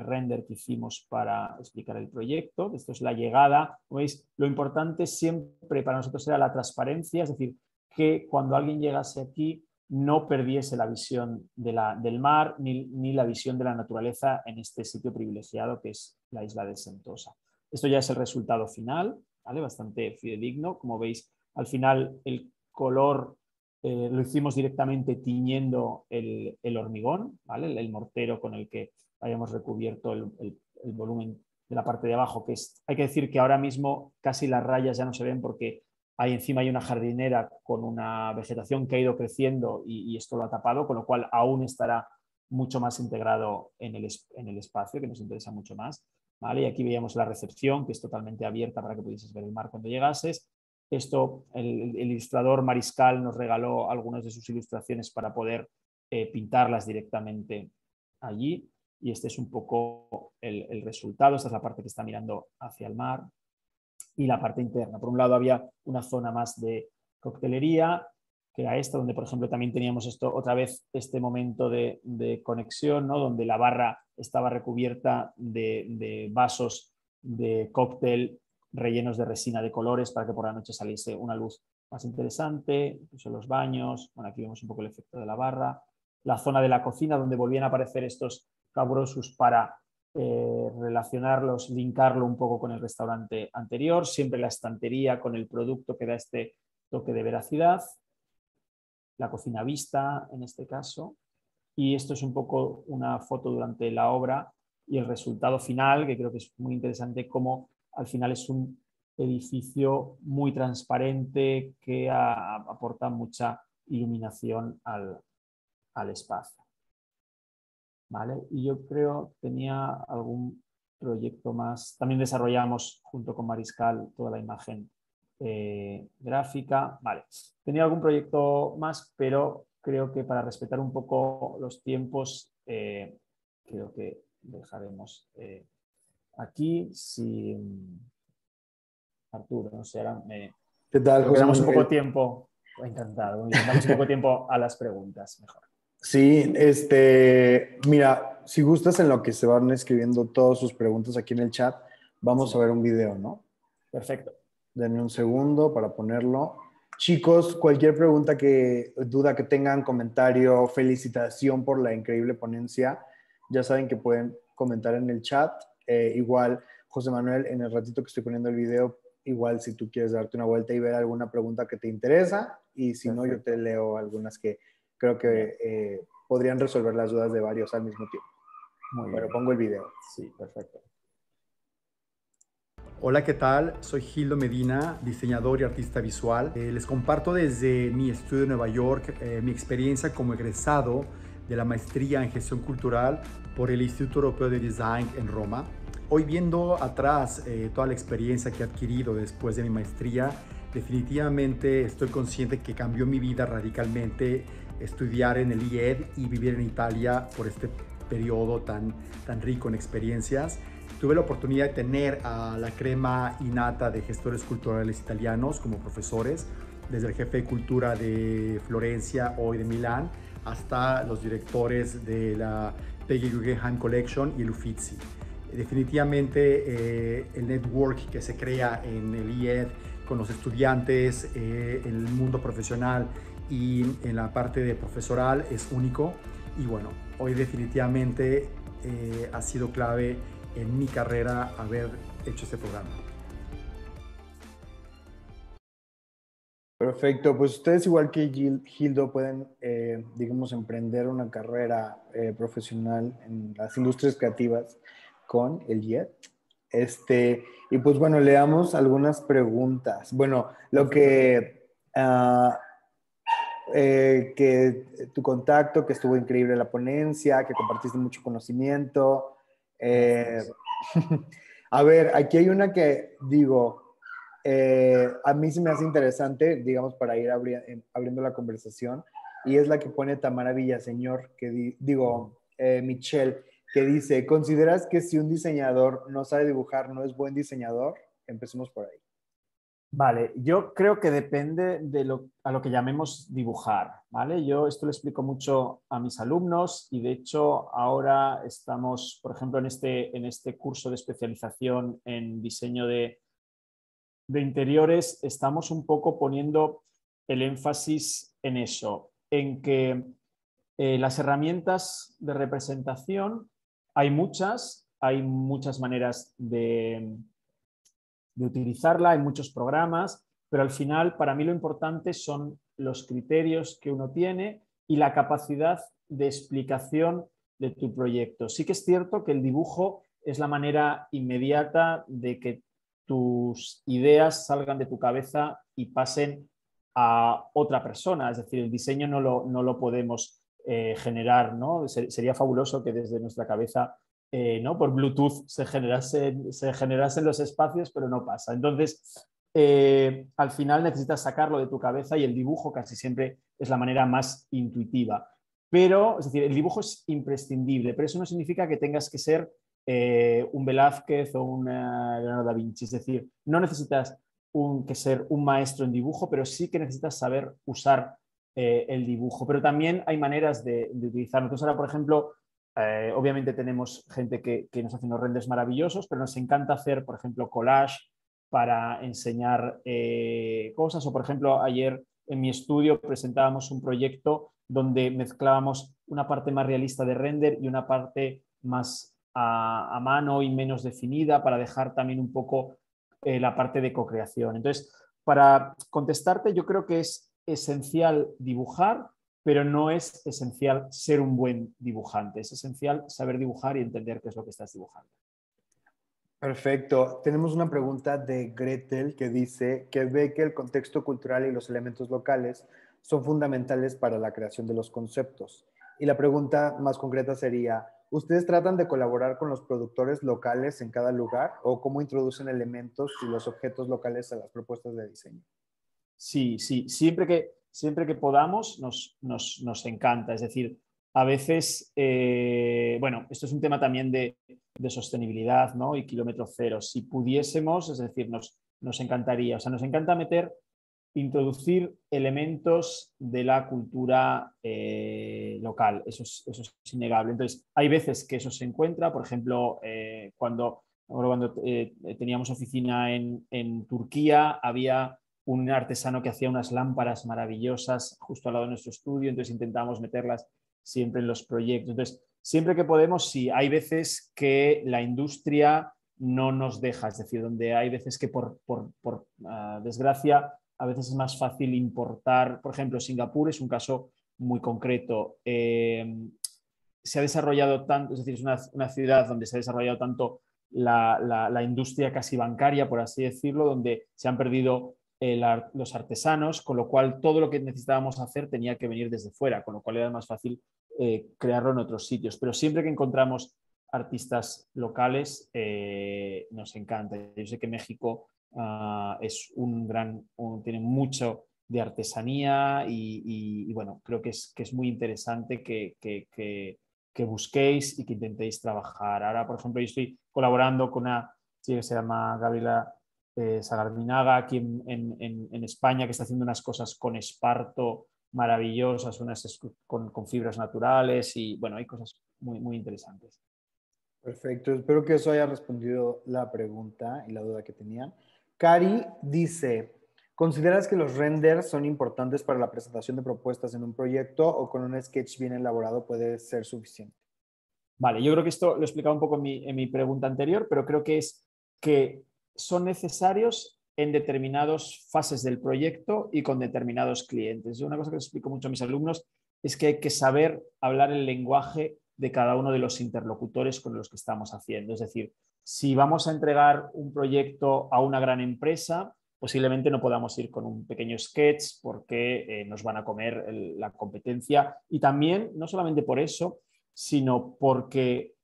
render que hicimos para explicar el proyecto. Esto es la llegada. Como veis, lo importante siempre para nosotros era la transparencia, es decir, que cuando alguien llegase aquí no perdiese la visión del mar ni la visión de la naturaleza en este sitio privilegiado que es la isla de Sentosa. Esto ya es el resultado final, ¿vale? Bastante fidedigno. Como veis, al final el color lo hicimos directamente tiñendo el hormigón, ¿vale? El mortero con el que hayamos recubierto el volumen de la parte de abajo, hay que decir que ahora mismo casi las rayas ya no se ven porque encima hay una jardinera con una vegetación que ha ido creciendo y esto lo ha tapado, con lo cual aún estará mucho más integrado en el espacio, que nos interesa mucho más. ¿Vale? Y aquí veíamos la recepción, que es totalmente abierta para que pudieses ver el mar cuando llegases. Esto, el ilustrador Mariscal nos regaló algunas de sus ilustraciones para poder pintarlas directamente allí. Y este es un poco el resultado. Esta es la parte que está mirando hacia el mar. Y la parte interna. Por un lado había una zona más de coctelería, que era esta, donde por ejemplo también teníamos otra vez este momento de conexión, ¿no? Donde la barra estaba recubierta de vasos de cóctel rellenos de resina de colores para que por la noche saliese una luz más interesante, incluso los baños. Bueno, aquí vemos un poco el efecto de la barra. La zona de la cocina donde volvían a aparecer estos cabrosus para relacionarlos, linkarlo un poco con el restaurante anterior. Siempre la estantería con el producto que da este toque de veracidad. La cocina vista en este caso. Y esto es un poco una foto durante la obra y el resultado final, que creo que es muy interesante, como al final es un edificio muy transparente que aporta mucha iluminación al espacio. ¿Vale? Y yo creo tenía algún proyecto más. También desarrollamos junto con Mariscal toda la imagen gráfica. Vale. Tenía algún proyecto más, pero creo que para respetar un poco los tiempos, creo que dejaremos aquí. Si Arturo, no sé, ahora ¿Qué tal, José damos un Manuel? poco de tiempo, encantado, damos un poco de tiempo a las preguntas, mejor. Sí, mira, si gustas en lo que se van escribiendo todas sus preguntas aquí en el chat, vamos a ver un video, ¿no? Perfecto. Denme un segundo para ponerlo. Chicos, cualquier pregunta duda que tengan, comentario, felicitación por la increíble ponencia, ya saben que pueden comentar en el chat. Igual, José Manuel, en el ratito que estoy poniendo el video, igual si tú quieres darte una vuelta y ver alguna pregunta que te interesa, y si no, yo te leo algunas que creo que podrían resolver las dudas de varios al mismo tiempo. Muy bien. Pero pongo el video. Sí, perfecto. Hola, ¿qué tal? Soy Gildo Medina, diseñador y artista visual. Les comparto desde mi estudio en Nueva York mi experiencia como egresado de la maestría en gestión cultural por el Instituto Europeo de Design en Roma. Hoy, viendo atrás toda la experiencia que he adquirido después de mi maestría, definitivamente estoy consciente que cambió mi vida radicalmente estudiar en el IED y vivir en Italia por este periodo tan rico en experiencias. Tuve la oportunidad de tener a la crema innata de gestores culturales italianos como profesores, desde el jefe de cultura de Florencia, hoy de Milán, hasta los directores de la Peggy Guggenheim Collection y el Uffizi. Definitivamente el network que se crea en el IED con los estudiantes, en el mundo profesional y en la parte de profesoral es único. Y bueno, hoy definitivamente ha sido clave en mi carrera haber hecho este programa. Perfecto, pues ustedes igual que Gildo pueden, digamos, emprender una carrera profesional en las industrias creativas con el IED. Y pues bueno, leamos algunas preguntas. Bueno, lo que tu contacto, que estuvo increíble la ponencia, que compartiste mucho conocimiento. A ver, aquí hay una que digo, a mí se me hace interesante, digamos, para ir abriendo la conversación, y es la que pone Tamara Villaseñor, Michelle, que dice, ¿consideras que si un diseñador no sabe dibujar, no es buen diseñador? Empecemos por ahí. Vale, yo creo que depende de a lo que llamemos dibujar, ¿vale? Yo esto lo explico mucho a mis alumnos y de hecho ahora estamos, por ejemplo, en este curso de especialización en diseño de interiores, estamos un poco poniendo el énfasis en eso, en que las herramientas de representación hay muchas maneras de utilizarla, hay muchos programas, pero al final para mí lo importante son los criterios que uno tiene y la capacidad de explicación de tu proyecto. Sí que es cierto que el dibujo es la manera inmediata de que tus ideas salgan de tu cabeza y pasen a otra persona, es decir, el diseño no lo podemos generar, ¿no? Sería fabuloso que desde nuestra cabeza ¿no? Por Bluetooth se generasen los espacios, pero no pasa. Entonces, al final necesitas sacarlo de tu cabeza y el dibujo casi siempre es la manera más intuitiva. Pero, es decir, el dibujo es imprescindible, pero eso no significa que tengas que ser un Velázquez o un Leonardo da Vinci. Es decir, no necesitas que ser un maestro en dibujo, pero sí que necesitas saber usar el dibujo. Pero también hay maneras de utilizarlo. Entonces, ahora, por ejemplo, obviamente tenemos gente que nos hace unos renders maravillosos, pero nos encanta hacer, por ejemplo, collage para enseñar cosas. O, por ejemplo, ayer en mi estudio presentábamos un proyecto donde mezclábamos una parte más realista de render y una parte más a mano y menos definida para dejar también un poco la parte de co-creación. Entonces, para contestarte, yo creo que es esencial dibujar, pero no es esencial ser un buen dibujante. Es esencial saber dibujar y entender qué es lo que estás dibujando. Perfecto. Tenemos una pregunta de Gretel que dice que ve que el contexto cultural y los elementos locales son fundamentales para la creación de los conceptos. Y la pregunta más concreta sería, ¿ustedes tratan de colaborar con los productores locales en cada lugar o cómo introducen elementos y los objetos locales a las propuestas de diseño? Sí, sí, siempre que podamos nos encanta. Es decir, a veces, bueno, esto es un tema también de sostenibilidad, ¿no? Y kilómetro cero. Si pudiésemos, es decir, nos encantaría. O sea, nos encanta introducir elementos de la cultura local. Eso es innegable. Entonces, hay veces que eso se encuentra. Por ejemplo, cuando teníamos oficina en Turquía, había un artesano que hacía unas lámparas maravillosas justo al lado de nuestro estudio, entonces intentamos meterlas siempre en los proyectos. Entonces, siempre que podemos, sí, hay veces que la industria no nos deja, es decir, donde hay veces que por desgracia, a veces es más fácil importar. Por ejemplo, Singapur es un caso muy concreto. Se ha desarrollado tanto, es decir, es una ciudad donde se ha desarrollado tanto la industria casi bancaria, por así decirlo, donde se han perdido los artesanos, con lo cual todo lo que necesitábamos hacer tenía que venir desde fuera, con lo cual era más fácil crearlo en otros sitios. Pero siempre que encontramos artistas locales, nos encanta. Yo sé que México es tiene mucho de artesanía y bueno, creo que es muy interesante que busquéis y que intentéis trabajar. Ahora, por ejemplo, yo estoy colaborando con una chica que se llama Gabriela Sagarminaga aquí en España, que está haciendo unas cosas con esparto maravillosas, unas con fibras naturales y bueno, hay cosas muy, muy interesantes. Perfecto, espero que eso haya respondido la pregunta y la duda que tenían. Cari dice, ¿consideras que los renders son importantes para la presentación de propuestas en un proyecto o con un sketch bien elaborado puede ser suficiente? Vale, yo creo que esto lo he explicado un poco en mi pregunta anterior, pero creo que es que son necesarios en determinadas fases del proyecto y con determinados clientes. Una cosa que les explico mucho a mis alumnos es que hay que saber hablar el lenguaje de cada uno de los interlocutores con los que estamos haciendo. Es decir, si vamos a entregar un proyecto a una gran empresa, posiblemente no podamos ir con un pequeño sketch porque nos van a comer la competencia. Y también, no solamente por eso, sino porque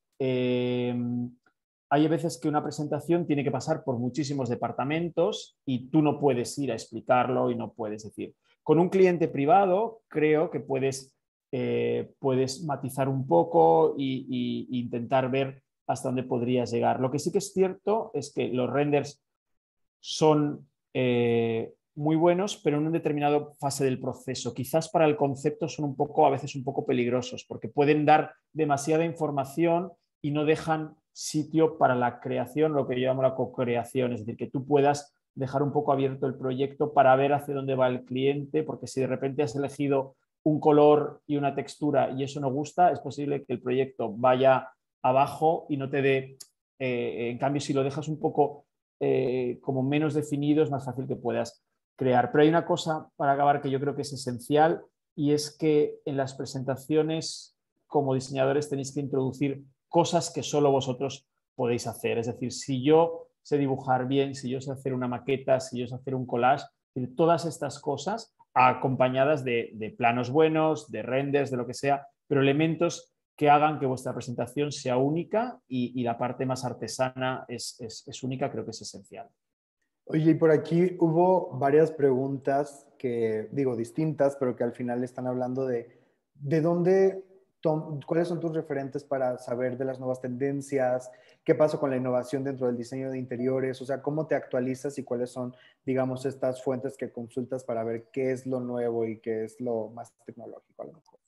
hay veces que una presentación tiene que pasar por muchísimos departamentos y tú no puedes ir a explicarlo y no puedes decir. Con un cliente privado creo que puedes matizar un poco e intentar ver hasta dónde podrías llegar. Lo que sí que es cierto es que los renders son muy buenos, pero en una determinada fase del proceso. Quizás para el concepto son a veces un poco peligrosos, porque pueden dar demasiada información y no dejan sitio para la creación, lo que yo llamo la co-creación, es decir, que tú puedas dejar un poco abierto el proyecto para ver hacia dónde va el cliente, porque si de repente has elegido un color y una textura y eso no gusta, es posible que el proyecto vaya abajo y no te dé, en cambio, si lo dejas un poco como menos definido, es más fácil que puedas crear. Pero hay una cosa para acabar que yo creo que es esencial y es que en las presentaciones como diseñadores tenéis que introducir cosas que solo vosotros podéis hacer. Es decir, si yo sé dibujar bien, si yo sé hacer una maqueta, si yo sé hacer un collage, todas estas cosas acompañadas de planos buenos, de renders, de lo que sea, pero elementos que hagan que vuestra presentación sea única y la parte más artesana es única, creo que es esencial. Oye, y por aquí hubo varias preguntas que, digo, distintas, pero que al final están hablando de dónde, cuáles son tus referentes para saber de las nuevas tendencias, qué pasó con la innovación dentro del diseño de interiores, o sea, cómo te actualizas y cuáles son, digamos, estas fuentes que consultas para ver qué es lo nuevo y qué es lo más tecnológico a lo mejor.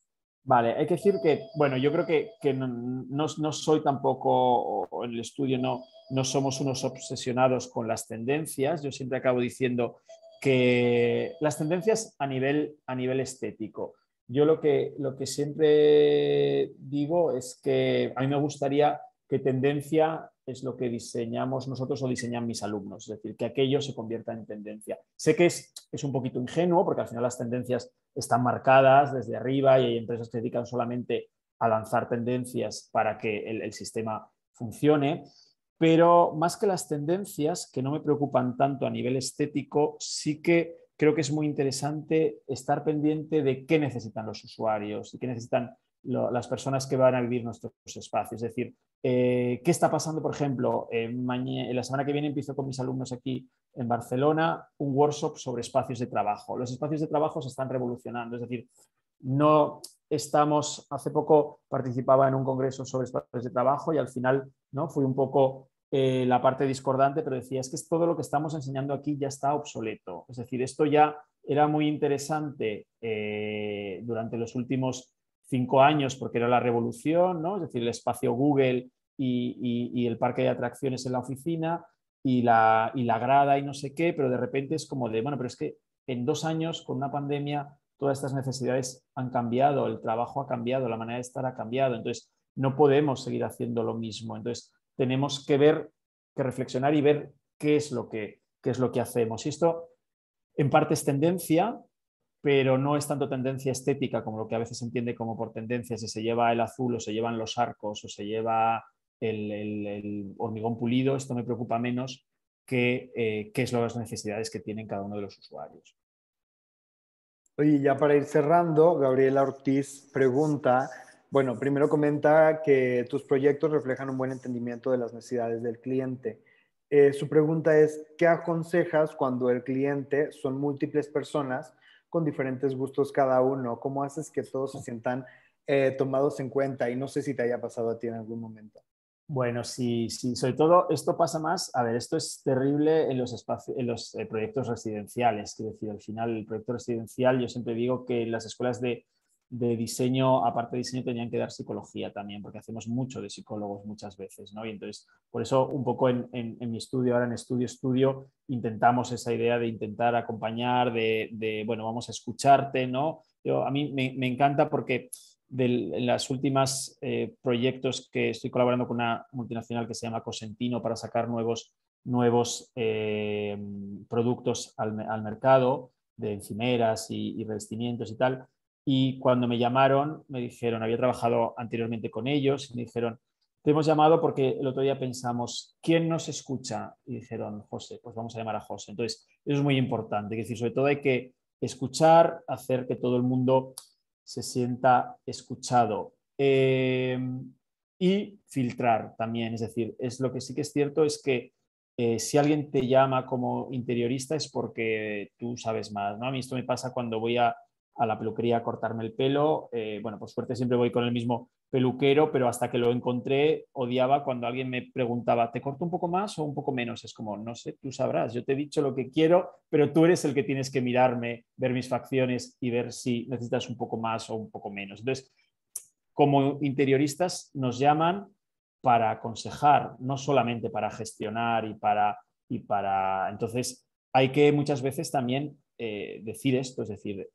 Vale, hay que decir que, bueno, yo creo que no soy tampoco, o en el estudio no somos unos obsesionados con las tendencias. Yo siempre acabo diciendo que las tendencias a nivel estético. Yo lo que siempre digo es que a mí me gustaría que tendencia es lo que diseñamos nosotros o diseñan mis alumnos, es decir, que aquello se convierta en tendencia. Sé que es un poquito ingenuo porque al final las tendencias están marcadas desde arriba y hay empresas que se dedican solamente a lanzar tendencias para que el sistema funcione, pero más que las tendencias, que no me preocupan tanto a nivel estético, sí que creo que es muy interesante estar pendiente de qué necesitan los usuarios y qué necesitan las personas que van a vivir nuestros espacios. Es decir, ¿qué está pasando, por ejemplo? La semana que viene empiezo con mis alumnos aquí en Barcelona un workshop sobre espacios de trabajo. Los espacios de trabajo se están revolucionando, es decir, no estamos, hace poco participaba en un congreso sobre espacios de trabajo y al final, ¿no?, fui un poco la parte discordante, pero decía, es que todo lo que estamos enseñando aquí ya está obsoleto. Es decir, esto ya era muy interesante durante los últimos 5 años porque era la revolución, ¿no? Es decir, el espacio Google y el parque de atracciones en la oficina y la grada y no sé qué, pero de repente es como de, bueno, pero es que en 2 años con una pandemia todas estas necesidades han cambiado, el trabajo ha cambiado, la manera de estar ha cambiado, entonces no podemos seguir haciendo lo mismo. Entonces tenemos que ver, que reflexionar y ver qué es lo que hacemos. Y esto en parte es tendencia, pero no es tanto tendencia estética como lo que a veces se entiende como por tendencia, si se lleva el azul o se llevan los arcos o se lleva el hormigón pulido. Esto me preocupa menos que qué es las necesidades que tienen cada uno de los usuarios. Oye, ya para ir cerrando, Gabriela Ortiz pregunta, bueno, primero comenta que tus proyectos reflejan un buen entendimiento de las necesidades del cliente. Su pregunta es, ¿qué aconsejas cuando el cliente son múltiples personas con diferentes gustos cada uno? ¿Cómo haces que todos se sientan tomados en cuenta? Y no sé si te haya pasado a ti en algún momento. Bueno, sí, sobre todo esto pasa más, a ver, esto es terrible en los proyectos residenciales, quiero decir, al final el proyecto residencial, yo siempre digo que las escuelas de diseño, aparte de diseño, tenían que dar psicología también, porque hacemos mucho de psicólogos muchas veces, ¿no? Y entonces, por eso un poco en mi estudio, ahora en estudio, intentamos esa idea de intentar acompañar, bueno, vamos a escucharte, ¿no? A mí me encanta porque en las últimas proyectos que estoy colaborando con una multinacional que se llama Cosentino para sacar nuevos productos al mercado de encimeras y revestimientos y tal. Y cuando me llamaron, me dijeron, había trabajado anteriormente con ellos, y me dijeron, te hemos llamado porque el otro día pensamos, ¿quién nos escucha? Y dijeron, José, pues vamos a llamar a José. Entonces, eso es muy importante. Es decir, sobre todo hay que escuchar, hacer que todo el mundo se sienta escuchado y filtrar también. Es decir, lo que sí que es cierto es que si alguien te llama como interiorista es porque tú sabes más, ¿no? A mí esto me pasa cuando voy a la peluquería a cortarme el pelo. Bueno, por suerte siempre voy con el mismo peluquero, pero hasta que lo encontré odiaba cuando alguien me preguntaba, ¿te corto un poco más o un poco menos? Es como, no sé, tú sabrás, yo te he dicho lo que quiero, pero tú eres el que tienes que mirarme, ver mis facciones y ver si necesitas un poco más o un poco menos. Entonces, como interioristas nos llaman para aconsejar, no solamente para gestionar y para... Entonces, hay que muchas veces también decir esto, es decir,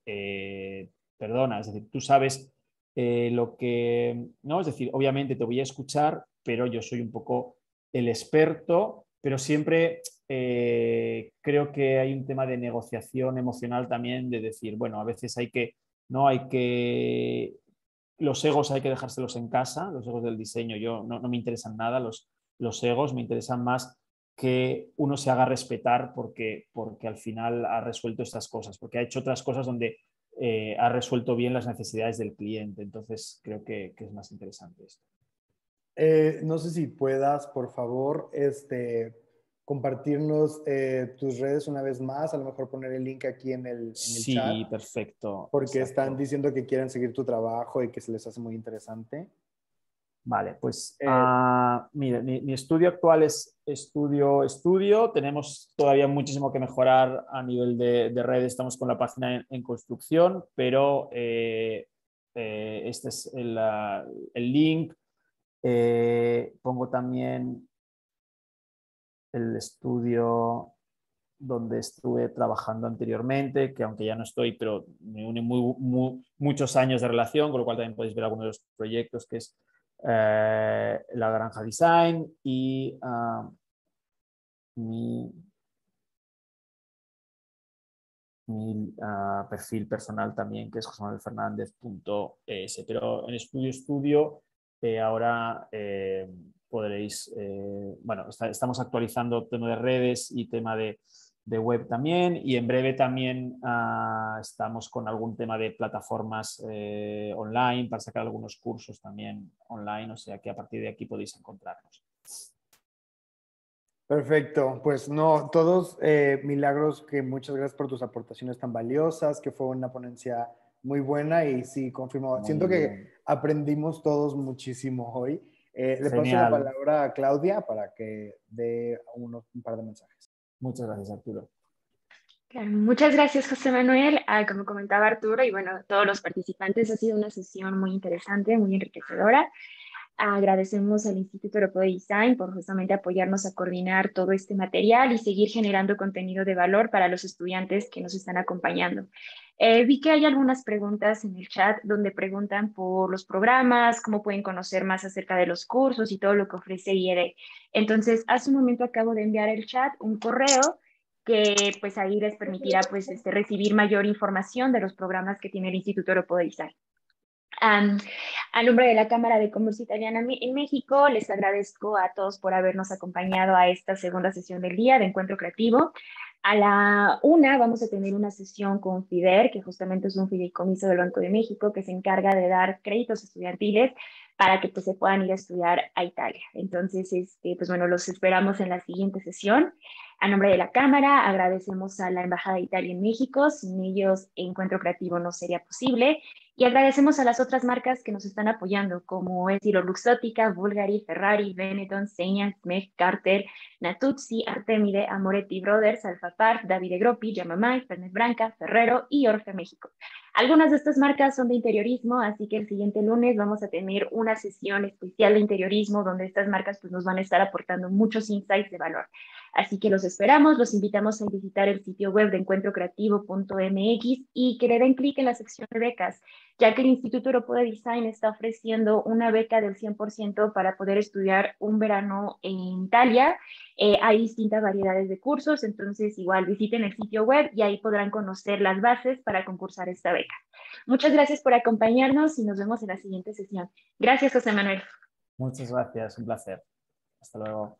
perdona, es decir, tú sabes lo que... ¿no? Es decir, obviamente te voy a escuchar, pero yo soy un poco el experto, pero siempre creo que hay un tema de negociación emocional también, de decir, bueno, a veces hay que... ¿no? Hay que... Los egos hay que dejárselos en casa, los egos del diseño no me interesan nada, los egos me interesan más que uno se haga respetar porque al final ha resuelto estas cosas, porque ha hecho otras cosas donde ha resuelto bien las necesidades del cliente. Entonces creo que es más interesante esto. No sé si puedas, por favor, compartirnos tus redes una vez más, a lo mejor poner el link aquí en el chat. Sí, perfecto. Porque exacto. Están diciendo que quieren seguir tu trabajo y que se les hace muy interesante. Vale, pues mire, mi estudio actual es estudio. Tenemos todavía muchísimo que mejorar a nivel de redes. Estamos con la página en construcción, pero este es el link. Pongo también el estudio donde estuve trabajando anteriormente, que aunque ya no estoy, pero me une muchos años de relación, con lo cual también podéis ver algunos de los proyectos, que es la Granja Design y mi perfil personal también, que es josemanuelfernandez.es. Pero en Estudio ahora podréis, bueno, estamos actualizando tema de redes y tema de web también, y en breve también estamos con algún tema de plataformas online para sacar algunos cursos también online, o sea que a partir de aquí podéis encontrarnos. Perfecto, pues no, todos Milagros, que muchas gracias por tus aportaciones tan valiosas, que fue una ponencia muy buena y sí, confirmo, siento que aprendimos todos muchísimo hoy. Le paso la palabra a Claudia para que dé un par de mensajes. Muchas gracias, Arturo. Claro, muchas gracias, José Manuel. Como comentaba Arturo, y bueno, todos los participantes, ha sido una sesión muy interesante, muy enriquecedora. Agradecemos al Instituto Europeo de Design por justamente apoyarnos a coordinar todo este material y seguir generando contenido de valor para los estudiantes que nos están acompañando. Vi que hay algunas preguntas en el chat donde preguntan por los programas, cómo pueden conocer más acerca de los cursos y todo lo que ofrece IED. Entonces, hace un momento acabo de enviar el chat un correo que pues ahí les permitirá pues recibir mayor información de los programas que tiene el Instituto Europeo de Design. A nombre de la Cámara de Comercio Italiana en México, les agradezco a todos por habernos acompañado a esta segunda sesión del día de Encuentro Creativo. A la 1 vamos a tener una sesión con FIDER, que justamente es un fideicomiso del Banco de México que se encarga de dar créditos estudiantiles para que pues, se puedan ir a estudiar a Italia. Entonces, pues bueno, los esperamos en la siguiente sesión. A nombre de la Cámara, agradecemos a la Embajada de Italia en México. Sin ellos, Encuentro Creativo no sería posible. Y agradecemos a las otras marcas que nos están apoyando, como es Luxottica, Bulgari, Ferrari, Benetton, Seña, Smeg, Carter, Natuzzi, Artemide, Amoretti Brothers, Alfapar, Davide Groppi, Yamamay, Fernet Branca, Ferrero y Orfe México. Algunas de estas marcas son de interiorismo, así que el siguiente lunes vamos a tener una sesión especial de interiorismo donde estas marcas pues, nos van a estar aportando muchos insights de valor. Así que los esperamos, los invitamos a visitar el sitio web de encuentrocreativo.mx y que le den clic en la sección de becas, ya que el Instituto Europeo de Design está ofreciendo una beca del 100% para poder estudiar un verano en Italia. Hay distintas variedades de cursos, entonces igual visiten el sitio web y ahí podrán conocer las bases para concursar esta beca. Muchas gracias por acompañarnos y nos vemos en la siguiente sesión. Gracias, José Manuel. Muchas gracias, un placer. Hasta luego.